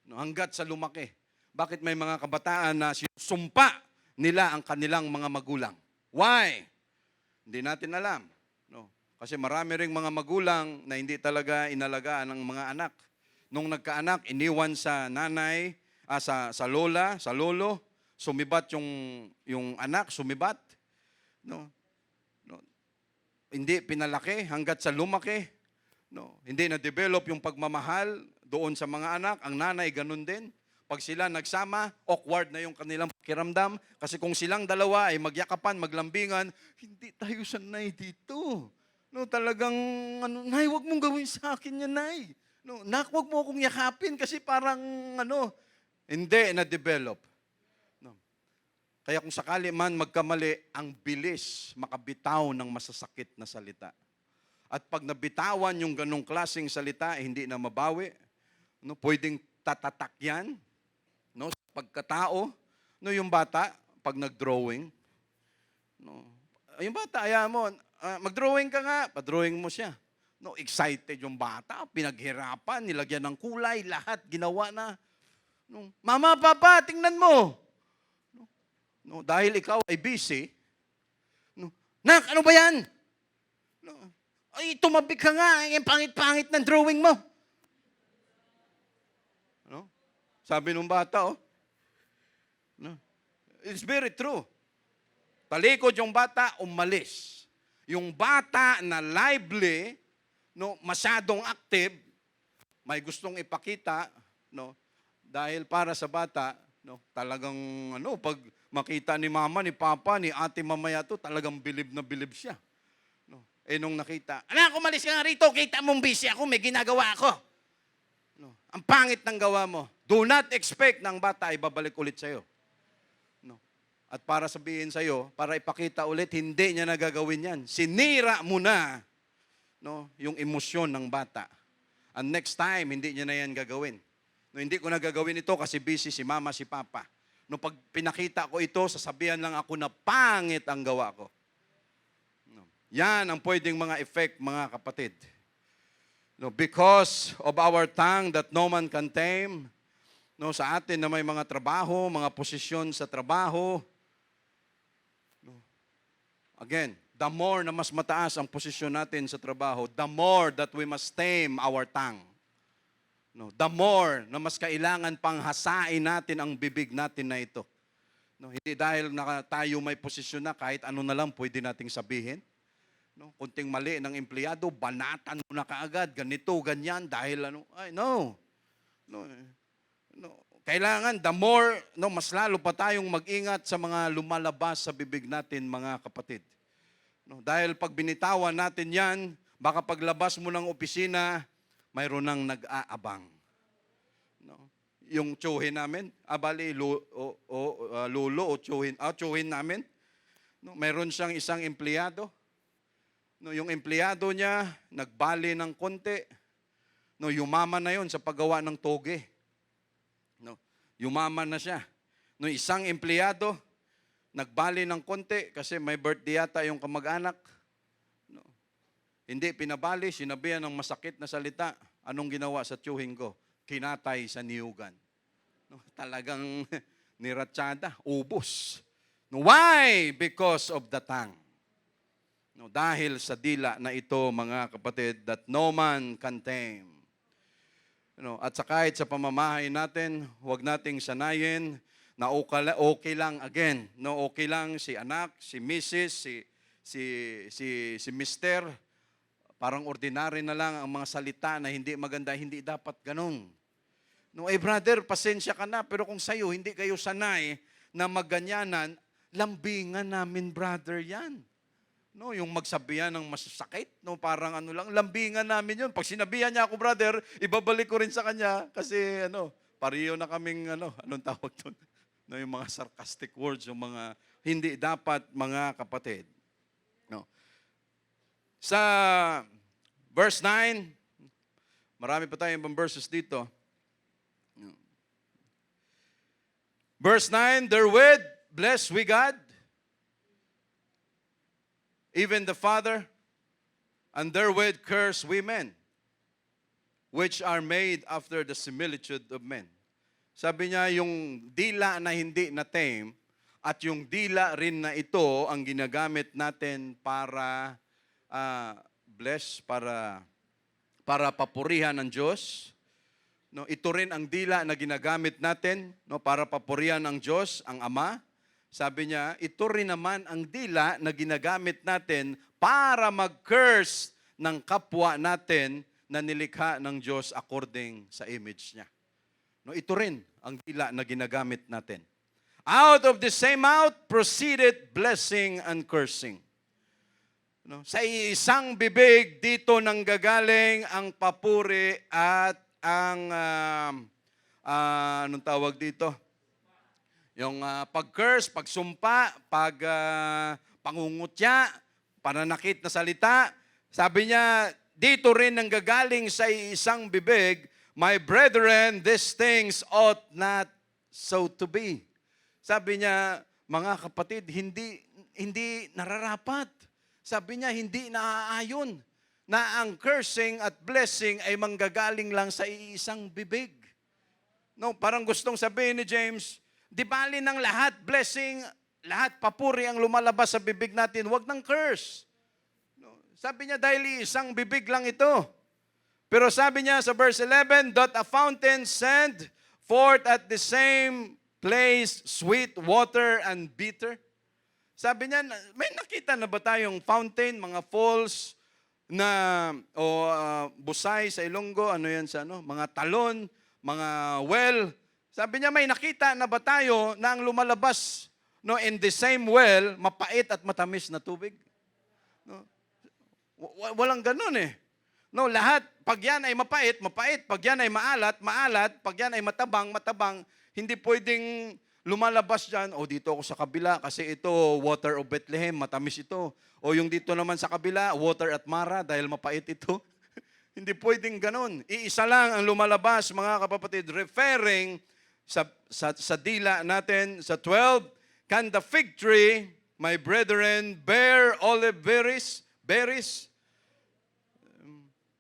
No, hanggat sa lumaki. Bakit may mga kabataan na sinusumpa nila ang kanilang mga magulang? Why? Hindi natin alam. No? Kasi marami ring mga magulang na hindi talaga inalagaan ng mga anak. Nung nagkaanak, iniwan sa nanay, sa lola, sa lolo, sumibat yung anak, sumibat. No? No? Hindi pinalaki hanggat sa lumaki. No? Hindi na-develop yung pagmamahal doon sa mga anak. Ang nanay, ganun din. Pag sila nagsama, awkward na yung kanilang pakiramdam. Kasi kung silang dalawa ay magyakapan, maglambingan, hindi tayo sanay dito. No, talagang, Nay, wag mong gawin sa akin yan, Nay. No, Nak, wag mo akong yakapin kasi parang, hindi na-develop. No. Kaya kung sakali man magkamali, ang bilis makabitaw ng masasakit na salita. At pag nabitawan yung ganong klaseng salita, hindi na mabawi. No, pwedeng tatatak yan. No, sa pagkatao, no, yung bata, pag nag-drawing, no, yung bata, ayaw mo, mag-drawing ka nga, pa-drawing mo siya. No, excited yung bata, pinaghirapan, nilagyan ng kulay, lahat ginawa na. No, Mama, Papa, tingnan mo. No, dahil ikaw ay busy, no, Nak, ano ba yan? No, ay, tumabi ka nga, yung pangit-pangit ng drawing mo. No? Sabi nung bata, no? It's very true. Talikod yung bata, umalis. Yung bata na lively, no, masyadong active, may gustong ipakita, no, dahil para sa bata, no, talagang pag makita ni mama, ni papa, ni ate mamaya to, talagang bilib na bilib siya. No. Nung nakita, anak, umalis ka nga rito, kita mong busy ako, may ginagawa ako. No. Ang pangit ng gawa mo. Do not expect na ang bata ay babalik ulit sa'yo. No. At para sabihin sa'yo, para ipakita ulit, hindi niya nagagawin yan. Sinira mo na, no, yung emosyon ng bata. And next time, hindi niya na yan gagawin. No, hindi ko nagagawin ito kasi busy si mama, si papa. No, pag pinakita ko ito, sasabihan lang ako na pangit ang gawa ko. No. Yan ang pwedeng mga effect, mga kapatid. No, because of our tongue that no man can tame, no, sa atin na may mga trabaho, mga posisyon sa trabaho, no, again, the more na mas mataas ang posisyon natin sa trabaho, the more that we must tame our tongue. No, the more na mas kailangan pang hasain natin ang bibig natin na ito. No, hindi dahil tayo may posisyon na kahit ano na lang pwede nating sabihin. No, kunting mali ng empleyado, banatan mo na kaagad, ganito, ganyan, dahil no. Kailangan, the more, no, mas lalo pa tayong mag-ingat sa mga lumalabas sa bibig natin, mga kapatid. No, dahil pag binitawan natin yan, baka paglabas mo ng opisina, mayroon nang nag-aabang. No? Yung tsuhin namin, lulo o tsuhin namin. No? Mayroon siyang isang empleyado. No, yung empleyado niya, nagbali ng konti. No, yumaman na yon sa paggawa ng toge. No, yumaman na siya. No, isang empleyado, nagbali ng konti kasi may birthday yata yung kamag-anak. No. Hindi pinabali, sinabihan ng masakit na salita. Anong ginawa sa tiyuhin ko? Kinatay sa niyugan. No, talagang niratsada, ubos. No, why? Because of the tongue. No, dahil sa dila na ito, mga kapatid, that no man can tame. No, at sa kahit sa pamamahay natin, huwag nating sanayin na okay lang again. No, okay lang si anak, si Mrs., si Mister. Parang ordinary na lang ang mga salita na hindi maganda, hindi dapat ganun. No, brother, pasensya ka na, pero kung sa'yo hindi kayo sanay na magganyanan, lambingan namin, brother, yan. No, yung magsabihan ng masasakit, no, parang lambingan namin yun. Pag sinabihan niya ako, brother, ibabalik ko rin sa kanya kasi pareho na kaming anong tawag doon? No, yung mga sarcastic words, yung mga hindi dapat, mga kapatid. No. Sa verse 9, marami pa tayong ibang verses dito. Verse 9, therewith bless we God, even the Father, and therewith curse we men, which are made after the similitude of men. Sabi niya, yung dila na hindi na tame, at yung dila rin na ito ang ginagamit natin para bless, para papurihan ng Diyos. No, ito rin ang dila na ginagamit natin, no, para papurihan ng Diyos, ang Ama. Sabi niya, ito rin naman ang dila na ginagamit natin para mag-curse ng kapwa natin na nilikha ng Diyos according sa image niya. No, ito rin ang dila na ginagamit natin. Out of the same mouth proceeded blessing and cursing. No, sa isang bibig dito nanggagaling ang papuri at ang anong tawag dito? Yung pag-curse, pagsumpa, pangungutya, pananakit na salita. Sabi niya, dito rin nanggagaling sa isang bibig, my brethren, these things ought not so to be. Sabi niya, mga kapatid, hindi nararapat. Sabi niya, hindi naaayon na ang cursing at blessing ay manggagaling lang sa isang bibig. No, parang gustong sabihin ni James, di bali ng lahat blessing, lahat papuri ang lumalabas sa bibig natin, wag ng curse. No, sabi niya, dahil isang bibig lang ito. Pero sabi niya sa verse 11, doth a fountain send forth at the same place sweet water and bitter? Sabi niya, may nakita na ba tayong fountain, mga falls, na busay sa Ilonggo, ano yan sa ano, mga talon, mga well. Sabi niya, may nakita na ba tayo na ang lumalabas no, in the same well, mapait at matamis na tubig? No? Walang ganun eh. No, lahat, pag yan ay mapait, mapait. Pag yan ay maalat, maalat. Pag yan ay matabang, matabang. Hindi pwedeng lumalabas dyan, o dito ako sa kabila kasi ito, water of Bethlehem, matamis ito. O yung dito naman sa kabila, water at Mara dahil mapait ito. Hindi pwedeng ganun. Iisa lang ang lumalabas, mga kapatid, referring sa dila natin, sa 12, can the fig tree, my brethren, bear olive berries?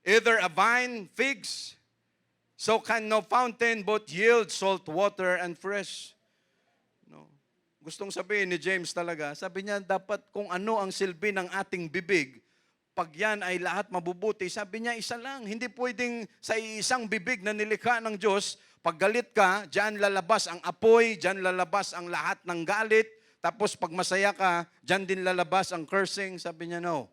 Either a vine, figs, so can no fountain both yield salt water and fresh. No. Gustong sabihin ni James talaga, sabi niya dapat kung ano ang silbi ng ating bibig, pag yan ay lahat mabubuti, sabi niya isa lang, hindi pwedeng sa isang bibig na nilikha ng Diyos, pag galit ka, diyan lalabas ang apoy, diyan lalabas ang lahat ng galit, tapos pag masaya ka, diyan din lalabas ang cursing, sabi niya no.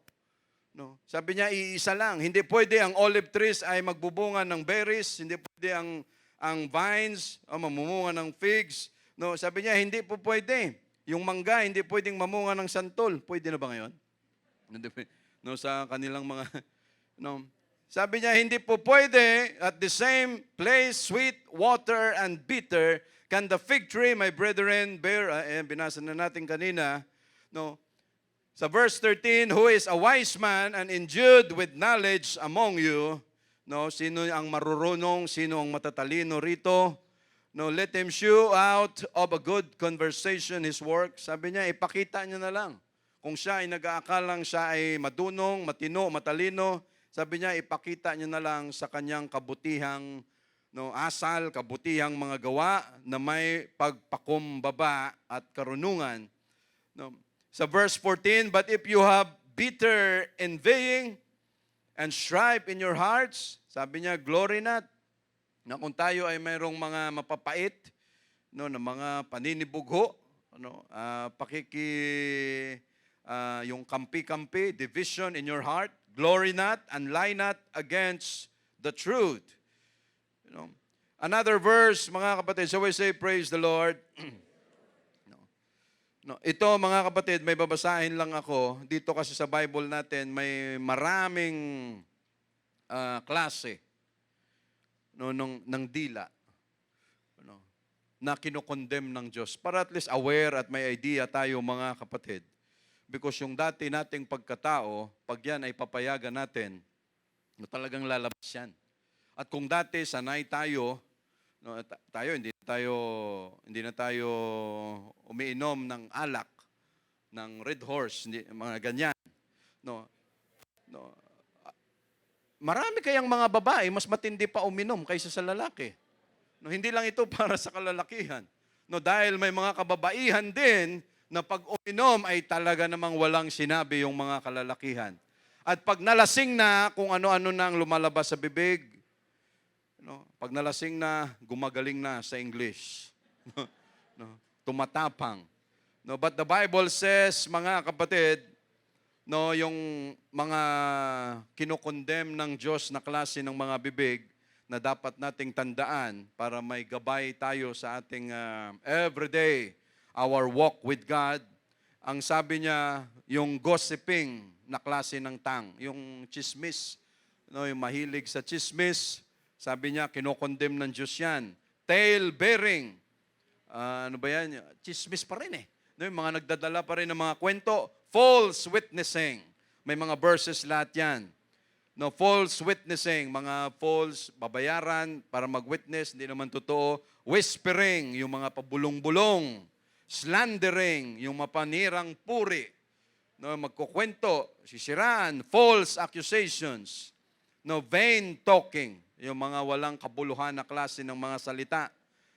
No. Sabi niya, iisa lang. Hindi pwede ang olive trees ay magbubunga ng berries. Hindi pwede ang vines mamumunga ng figs. No. Sabi niya, hindi po pwede. Yung mangga, hindi pwedeng mamunga ng santol. Pwede na ba ngayon? No, sa kanilang mga... No. Sabi niya, hindi po pwede at the same place, sweet, water, and bitter, can the fig tree, my brethren, bear... binasa na natin kanina. No. Sa verse 13, who is a wise man and endued with knowledge among you? No, sino ang marurunong, sino ang matatalino rito? No, let him shew out of a good conversation his work. Sabi niya, ipakita niya na lang. Kung siya ay nag-aakalang siya ay madunong, matino, matalino, sabi niya, ipakita niya na lang sa kanyang kabutihang asal, kabutihang mga gawa na may pagpakumbaba at karunungan. No. Sa verse 14, but if you have bitter envying and strife in your hearts, sabi niya, glory not. Na kung tayo ay mayroong mga mapapait, no, na mga paninibugho, ano, yung kampi-kampi, division in your heart, glory not and lie not against the truth. You know, another verse, mga kapatid, so we say, praise the Lord. No, ito mga kapatid, may babasahin lang ako. Dito kasi sa Bible natin, may maraming klase ng dila na kinokondem ng Diyos. Para at least aware at may idea tayo mga kapatid. Because yung dati nating pagkatao, pag yan ay papayagan natin, talagang lalabas yan. At kung dati sanay tayo, hindi na tayo umiinom ng alak, ng Red Horse, mga ganyan. No. Marami kayang mga babae, mas matindi pa uminom kaysa sa lalaki. No, hindi lang ito para sa kalalakihan. No, dahil may mga kababaihan din na pag uminom ay talaga namang walang sinabi yung mga kalalakihan. At pag nalasing na, kung ano-ano nang lumalabas sa bibig, no, pag nalasing na, gumagaling na sa English. No, tumatapang. No, but the Bible says, mga kapatid, no, yung mga kinokondem ng Diyos na klase ng mga bibig na dapat nating tandaan para may gabay tayo sa ating everyday, our walk with God. Ang sabi niya, yung gossiping na klase ng tang, yung chismis, no, yung mahilig sa chismis, sabi niya, kinokondem ng Diyos yan. Tale-bearing. Ano ba yan? Chismis pa rin eh. No, yung mga nagdadala pa rin ng mga kwento. False witnessing. May mga verses lahat yan. No, false witnessing. Mga false babayaran para mag-witness. Hindi naman totoo. Whispering. Yung mga pabulong-bulong. Slandering. Yung mapanirang puri. No, magkukwento. Sisiraan. False accusations. No, vain talking. Yung mga walang kabuluhan na klase ng mga salita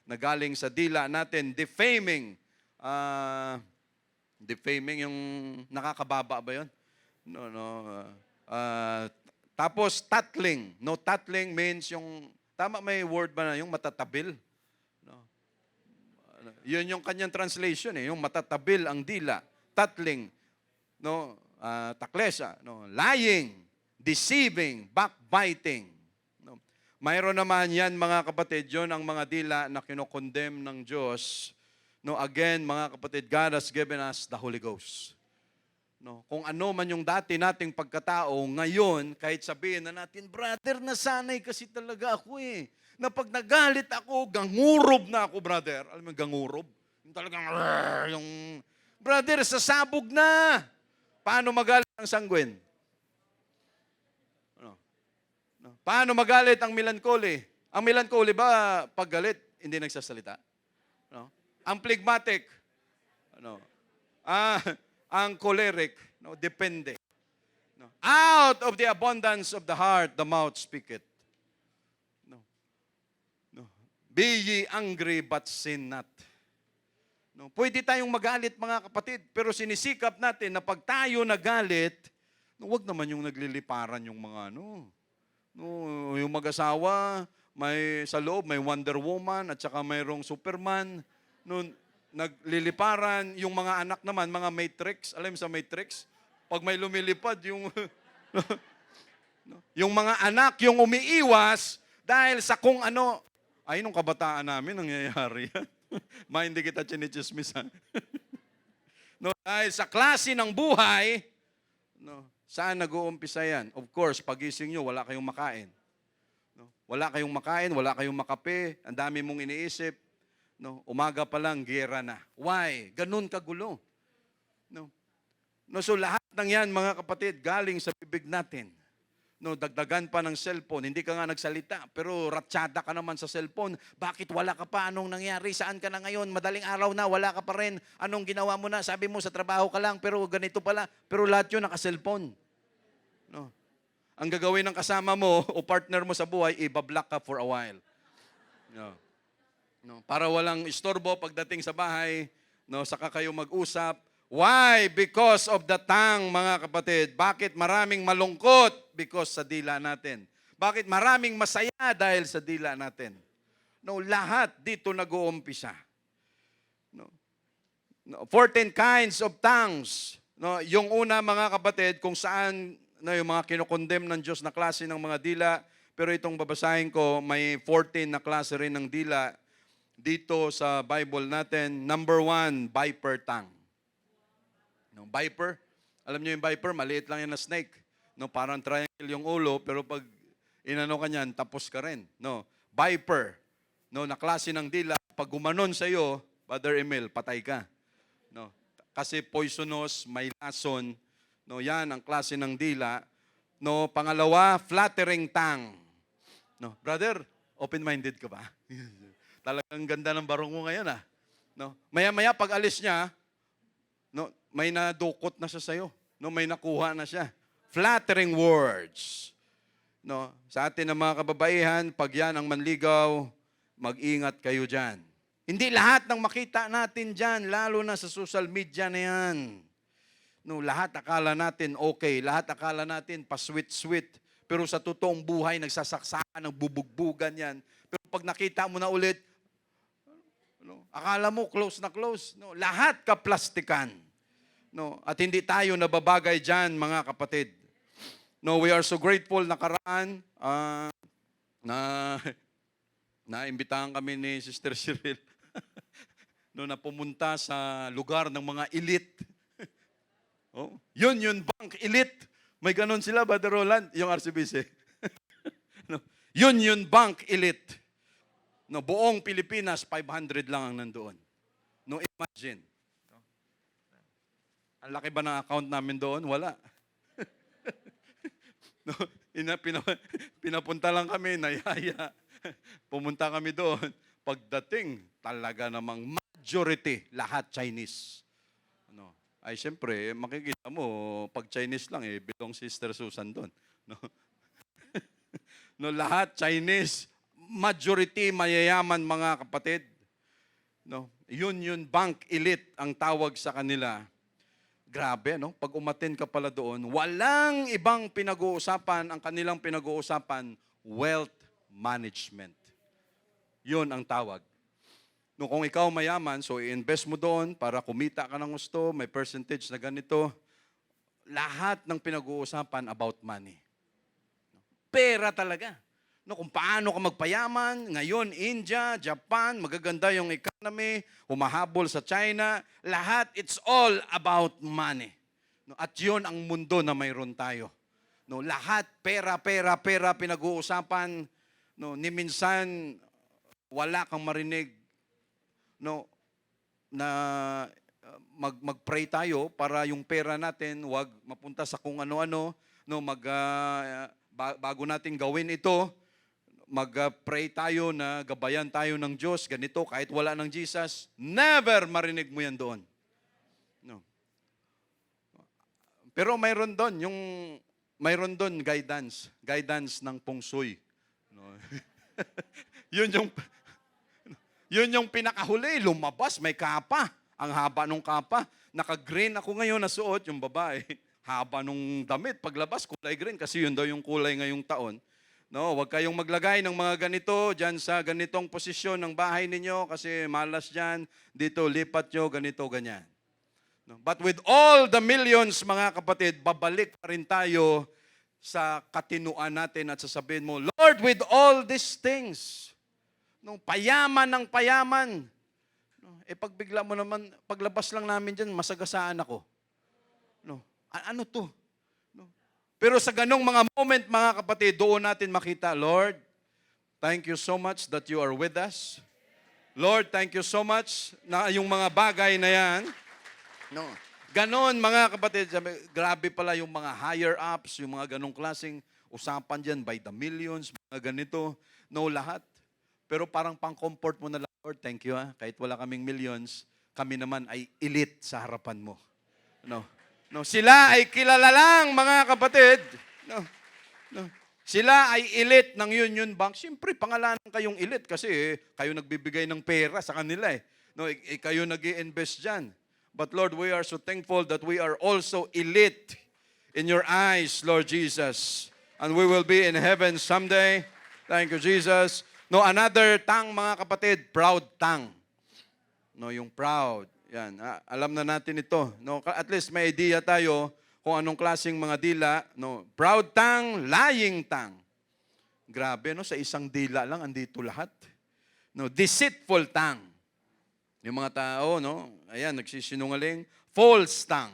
na galing sa dila natin. Defaming. Defaming yung nakakababa ba yun? No. Tapos tattling. No, tattling means yung, tama may word ba na, yung matatabil. No. Yun yung kanyang translation eh, yung matatabil ang dila. tattling, no, taklesa, no, lying, deceiving, backbiting. No. Mayroon naman yan, mga kapatid, yon ang mga dila na kinokondem ng Diyos. No, again, mga kapatid, God has given us the Holy Ghost. No, kung ano man yung dati nating pagkatao, ngayon, kahit sabihin na natin, brother, nasanay kasi talaga ako eh. Na pag nagalit ako, gangurob na ako, brother. Alam mo, gangurob? Yung talagang, yung, brother, sasabog na. Paano magalit ang sanguine? Ano? No? Paano magalit ang melancholy? Ang melancholy ba, pag galit, hindi nagsasalita? No? Ang phlegmatic, ano? Ang choleric, no, depende. No. Out of the abundance of the heart, the mouth speaketh. No. No. Be ye angry, but sin not. No. Pwede tayong magalit, mga kapatid, pero sinisikap natin na pag tayo nagalit, no, wag naman yung nagliliparan yung mga yung mag-asawa, may sa loob, may Wonder Woman, at saka mayroong Superman. No, nagliliparan, yung mga anak naman, mga Matrix, alam mo sa Matrix? Pag may lumilipad, yung yung mga anak, yung umiiwas, dahil sa kung ano, ay, nung kabataan namin, nangyayari yan. Hindi kita chinichismis, ha? No, dahil sa klase ng buhay, no, saan nag-uumpisa yan? Of course, pagising nyo, wala kayong makain. No, wala kayong makain, wala kayong makape, ang dami mong iniisip. No, umaga pa lang, giyera na. Why? Ganun kagulo. No. No, so lahat ng yan, mga kapatid, galing sa bibig natin. No, dagdagan pa ng cellphone. Hindi ka nga nagsalita, pero ratsyada ka naman sa cellphone. Bakit wala ka pa? Anong nangyari? Saan ka na ngayon? Madaling araw na, wala ka pa rin. Anong ginawa mo na? Sabi mo sa trabaho ka lang, pero ganito pala. Pero lahat yun naka-cellphone. No. Ang gagawin ng kasama mo o partner mo sa buhay, ibablock ka for a while. No. No, para walang istorbo pagdating sa bahay, no, saka kayo mag-usap. Why? Because of the tongue, mga kapatid. Bakit maraming malungkot? Because sa dila natin. Bakit maraming masaya? Dahil sa dila natin. No, lahat dito nag-uumpisa. No. No, 14 kinds of tongues. No, yung una, mga kapatid, kung saan yung mga kinokondem ng Diyos na klase ng mga dila, pero itong babasahin ko, may 14 na klase rin ng dila dito sa Bible natin. Number 1, viper tongue. No, viper, alam niyo yung viper, maliit lang yan na snake. No, parang triangle yung ulo, pero pag inano ka niyan, tapos ka rin. No, viper, no, na klase ng dila, pag gumanon sa iyo, Brother Emil, patay ka. No, kasi poisonous, may lason. No, yan ang klase ng dila. No, pangalawa, flattering tongue. No, brother, open-minded ka ba? Talagang ganda ng barong mo ngayon, ah. No? Maya-maya, pag alis niya, no, may nadukot na siya sa'yo. No, may nakuha na siya. Flattering words. No, sa atin ng mga kababaihan, pag yan ang manligaw, mag-ingat kayo dyan. Hindi lahat ng makita natin dyan, lalo na sa social media na yan. No, lahat akala natin okay, lahat akala natin pa-sweet-sweet. Pero sa totoong buhay, nagsasaksakan, nagbubugbugan yan. Pero pag nakita mo na ulit, no, akala mo close na close. No, lahat kaplastikan. No, at hindi tayo nababagay dyan, mga kapatid. No, we are so grateful nakaraan na-imbitahan kami ni Sister Cyril no, na pumunta sa lugar ng mga elite. Oh, Union Bank elite. May ganon sila, Brother Roland, yung RCBC. No, Union Bank elite. No, buong Pilipinas, 500 lang ang nandoon. No, imagine. Ang laki ba ng account namin doon? Wala. No, pinapunta lang kami, nayaya. Pumunta kami doon. Pagdating, talaga namang majority, lahat Chinese. No, ay, siyempre, makikita mo, pag Chinese lang, bilong Sister Susan doon. No, no, lahat Chinese. Majority mayayaman, mga kapatid. No, Union Bank elite ang tawag sa kanila. Grabe, no? Pag umattend ka pala doon, walang ibang pinag-uusapan, ang kanilang pinag-uusapan, wealth management. Yun ang tawag. No, kung ikaw mayaman, so i-invest mo doon para kumita ka ng gusto, may percentage na ganito. Lahat ng pinag-uusapan about money. Pera talaga. No, kung paano ka magpayaman, ngayon India, Japan, magaganda yung economy, humahabol sa China, lahat, it's all about money. No, at yun ang mundo na mayroon tayo. No, lahat, pera, pera, pera, pinag-uusapan. No, ni minsan, wala kang marinig no, na mag-pray tayo para yung pera natin wag mapunta sa kung ano-ano, no, bago natin gawin ito, mag-pray tayo na gabayan tayo ng Diyos, ganito, kahit wala ng Jesus, never marinig mo yan doon. No. Pero mayroon doon guidance ng Feng Shui. No. Yun yung pinakahuli, lumabas, may kapa. Ang haba nung kapa. Naka-green ako ngayon na suot, yung babae. Haba nung damit. Paglabas, kulay green kasi yun daw yung kulay ngayong taon. No, huwag kayong maglagay ng mga ganito dyan sa ganitong posisyon ng bahay ninyo kasi malas dyan. Dito, lipat nyo, ganito, ganyan. No? But with all the millions, mga kapatid, babalik pa rin tayo sa katinuan natin at sasabihin mo, Lord, with all these things, no, payaman ng payaman. No, pagbigla mo naman, paglabas lang namin dyan, masagasaan ako. No, ano to? No. Pero sa ganong mga moment, mga kapatid, doon natin makita, Lord, thank you so much that you are with us. Lord, thank you so much na yung mga bagay na yan. No, ganon, mga kapatid, grabe pala yung mga higher ups, yung mga ganong klaseng usapan dyan by the millions, mga ganito. No, lahat. Pero parang pang-comfort mo na lang, Lord, thank you kahit wala kaming millions, kami naman ay elite sa harapan mo. No. No, sila ay kilala lang, mga kapatid. No. No. Sila ay elite ng Union Bank. Siyempre, pangalanan kayong elite kasi kayo nagbibigay ng pera sa kanila No, kayo nag-i-invest dyan. But Lord, we are so thankful that we are also elite in your eyes, Lord Jesus. And we will be in heaven someday. Thank you, Jesus. No, another tongue, mga kapatid, proud tongue. No, yung proud. Yan, alam na natin ito. No, at least may idea tayo kung anong klaseng mga dila. No, proud tongue, lying tongue. Grabe, no, sa isang dila lang andito lahat. No, deceitful tongue. Yung mga tao, no, ayan, nagsisinungaling. False tongue.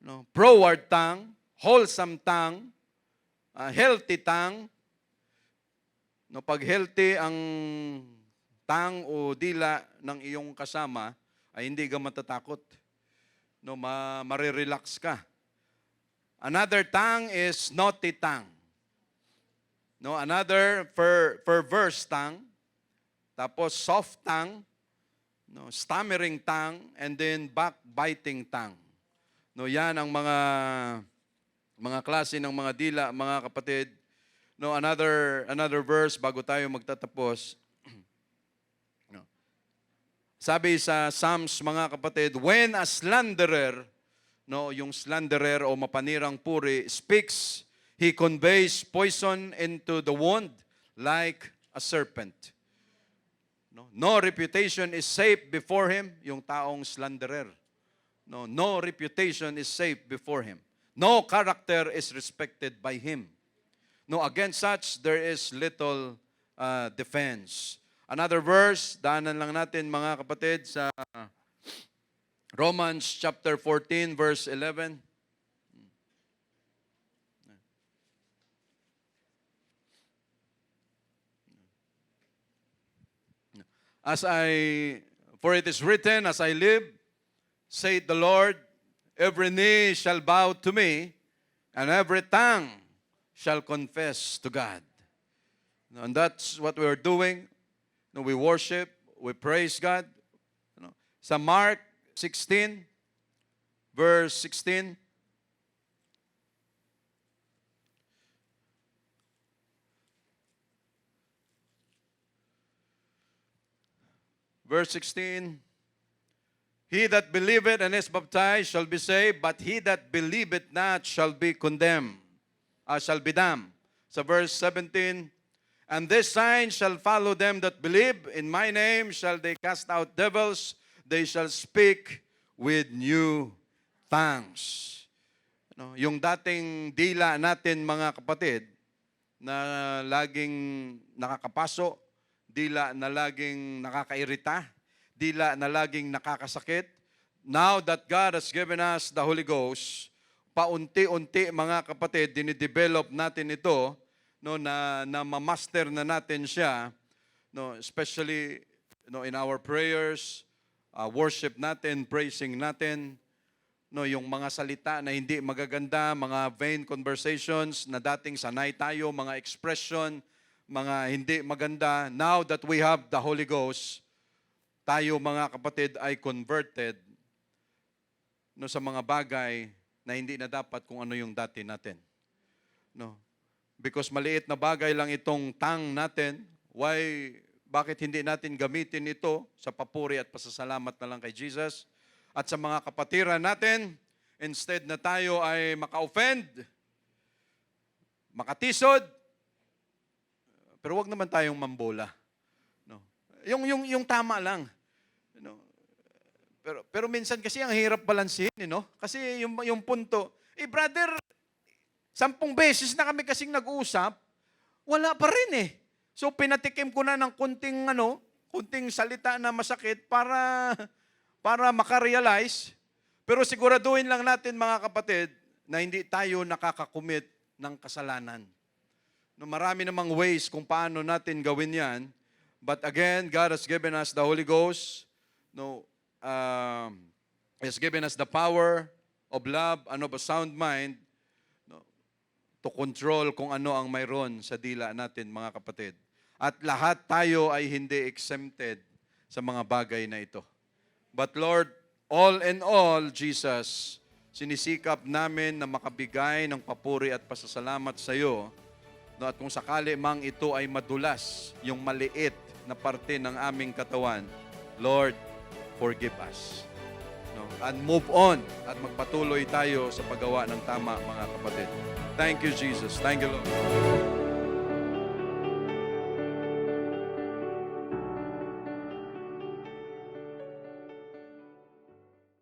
No, froward tongue, wholesome tongue, healthy tongue. No, pag healthy ang tang o dila ng iyong kasama, ay hindi ka matatakot. No, marirelax ka. Another tongue is naughty tongue. No, another perverse tongue. Tapos soft tongue, no, stammering tongue, and then backbiting tongue. No, yan ang mga klase ng mga dila, mga kapatid. No, another verse bago tayo magtatapos. No. Sabi sa Psalms, mga kapatid, when a slanderer, no, yung slanderer o mapanirang puri speaks, he conveys poison into the wound like a serpent. No reputation is safe before him, yung taong slanderer. No reputation is safe before him. No character is respected by him. No, against such, there is little defense. Another verse, daanan lang natin, mga kapatid, sa Romans chapter 14, verse 11. For it is written, as I live, saith the Lord, every knee shall bow to me, and every tongue shall confess to God. And that's what we are doing. We worship, we praise God. Sa Mark 16, verse 16, verse 16, he that believeth and is baptized shall be saved, but he that believeth not shall be condemned, shall be damned. Sa verse 17, And this sign shall follow them that believe. In my name shall they cast out devils. They shall speak with new tongues. No, yung dating dila natin mga kapatid na laging nakakapaso, dila na laging nakakairita, dila na laging nakakasakit. Now that God has given us the Holy Ghost, paunti-unti mga kapatid, dinidevelop natin ito, no, na ma-master na natin siya, no, especially in our prayers, worship natin, praising natin, no, yung mga salita na hindi magaganda, mga vain conversations na dating sanay tayo, mga expression, mga hindi maganda. Now that we have the Holy Ghost, tayo mga kapatid ay converted, no, sa mga bagay na hindi na dapat kung ano yung dati natin. No? Because maliit na bagay lang itong tongue natin, bakit hindi natin gamitin ito sa papuri at pasasalamat na lang kay Jesus? At sa mga kapatiran natin, instead na tayo ay maka-offend, makatisod, pero wag naman tayong mambola. No? Yung tama lang. No? Pero minsan kasi ang hirap balansehin, no? Kasi yung punto, brother, 10 beses na kami kasing nag-uusap, wala pa rin eh. So pinatikim ko na ng kunting salita na masakit para makarealize, pero siguraduhin lang natin mga kapatid na hindi tayo nakakakumit ng kasalanan. No, marami namang ways kung paano natin gawin yan, but again, God has given us the Holy Ghost, no, has given us the power of love and of a sound mind, no, to control kung ano ang mayroon sa dila natin mga kapatid. At lahat tayo ay hindi exempted sa mga bagay na ito. But Lord, all in all, Jesus, sinisikap namin na makabigay ng papuri at pasasalamat sa iyo. No, at kung sakali mang ito ay madulas, yung maliit na parte ng aming katawan, Lord, forgive us. No, and move on at magpatuloy tayo sa paggawa ng tama, mga kapatid. Thank you, Jesus. Thank you, Lord.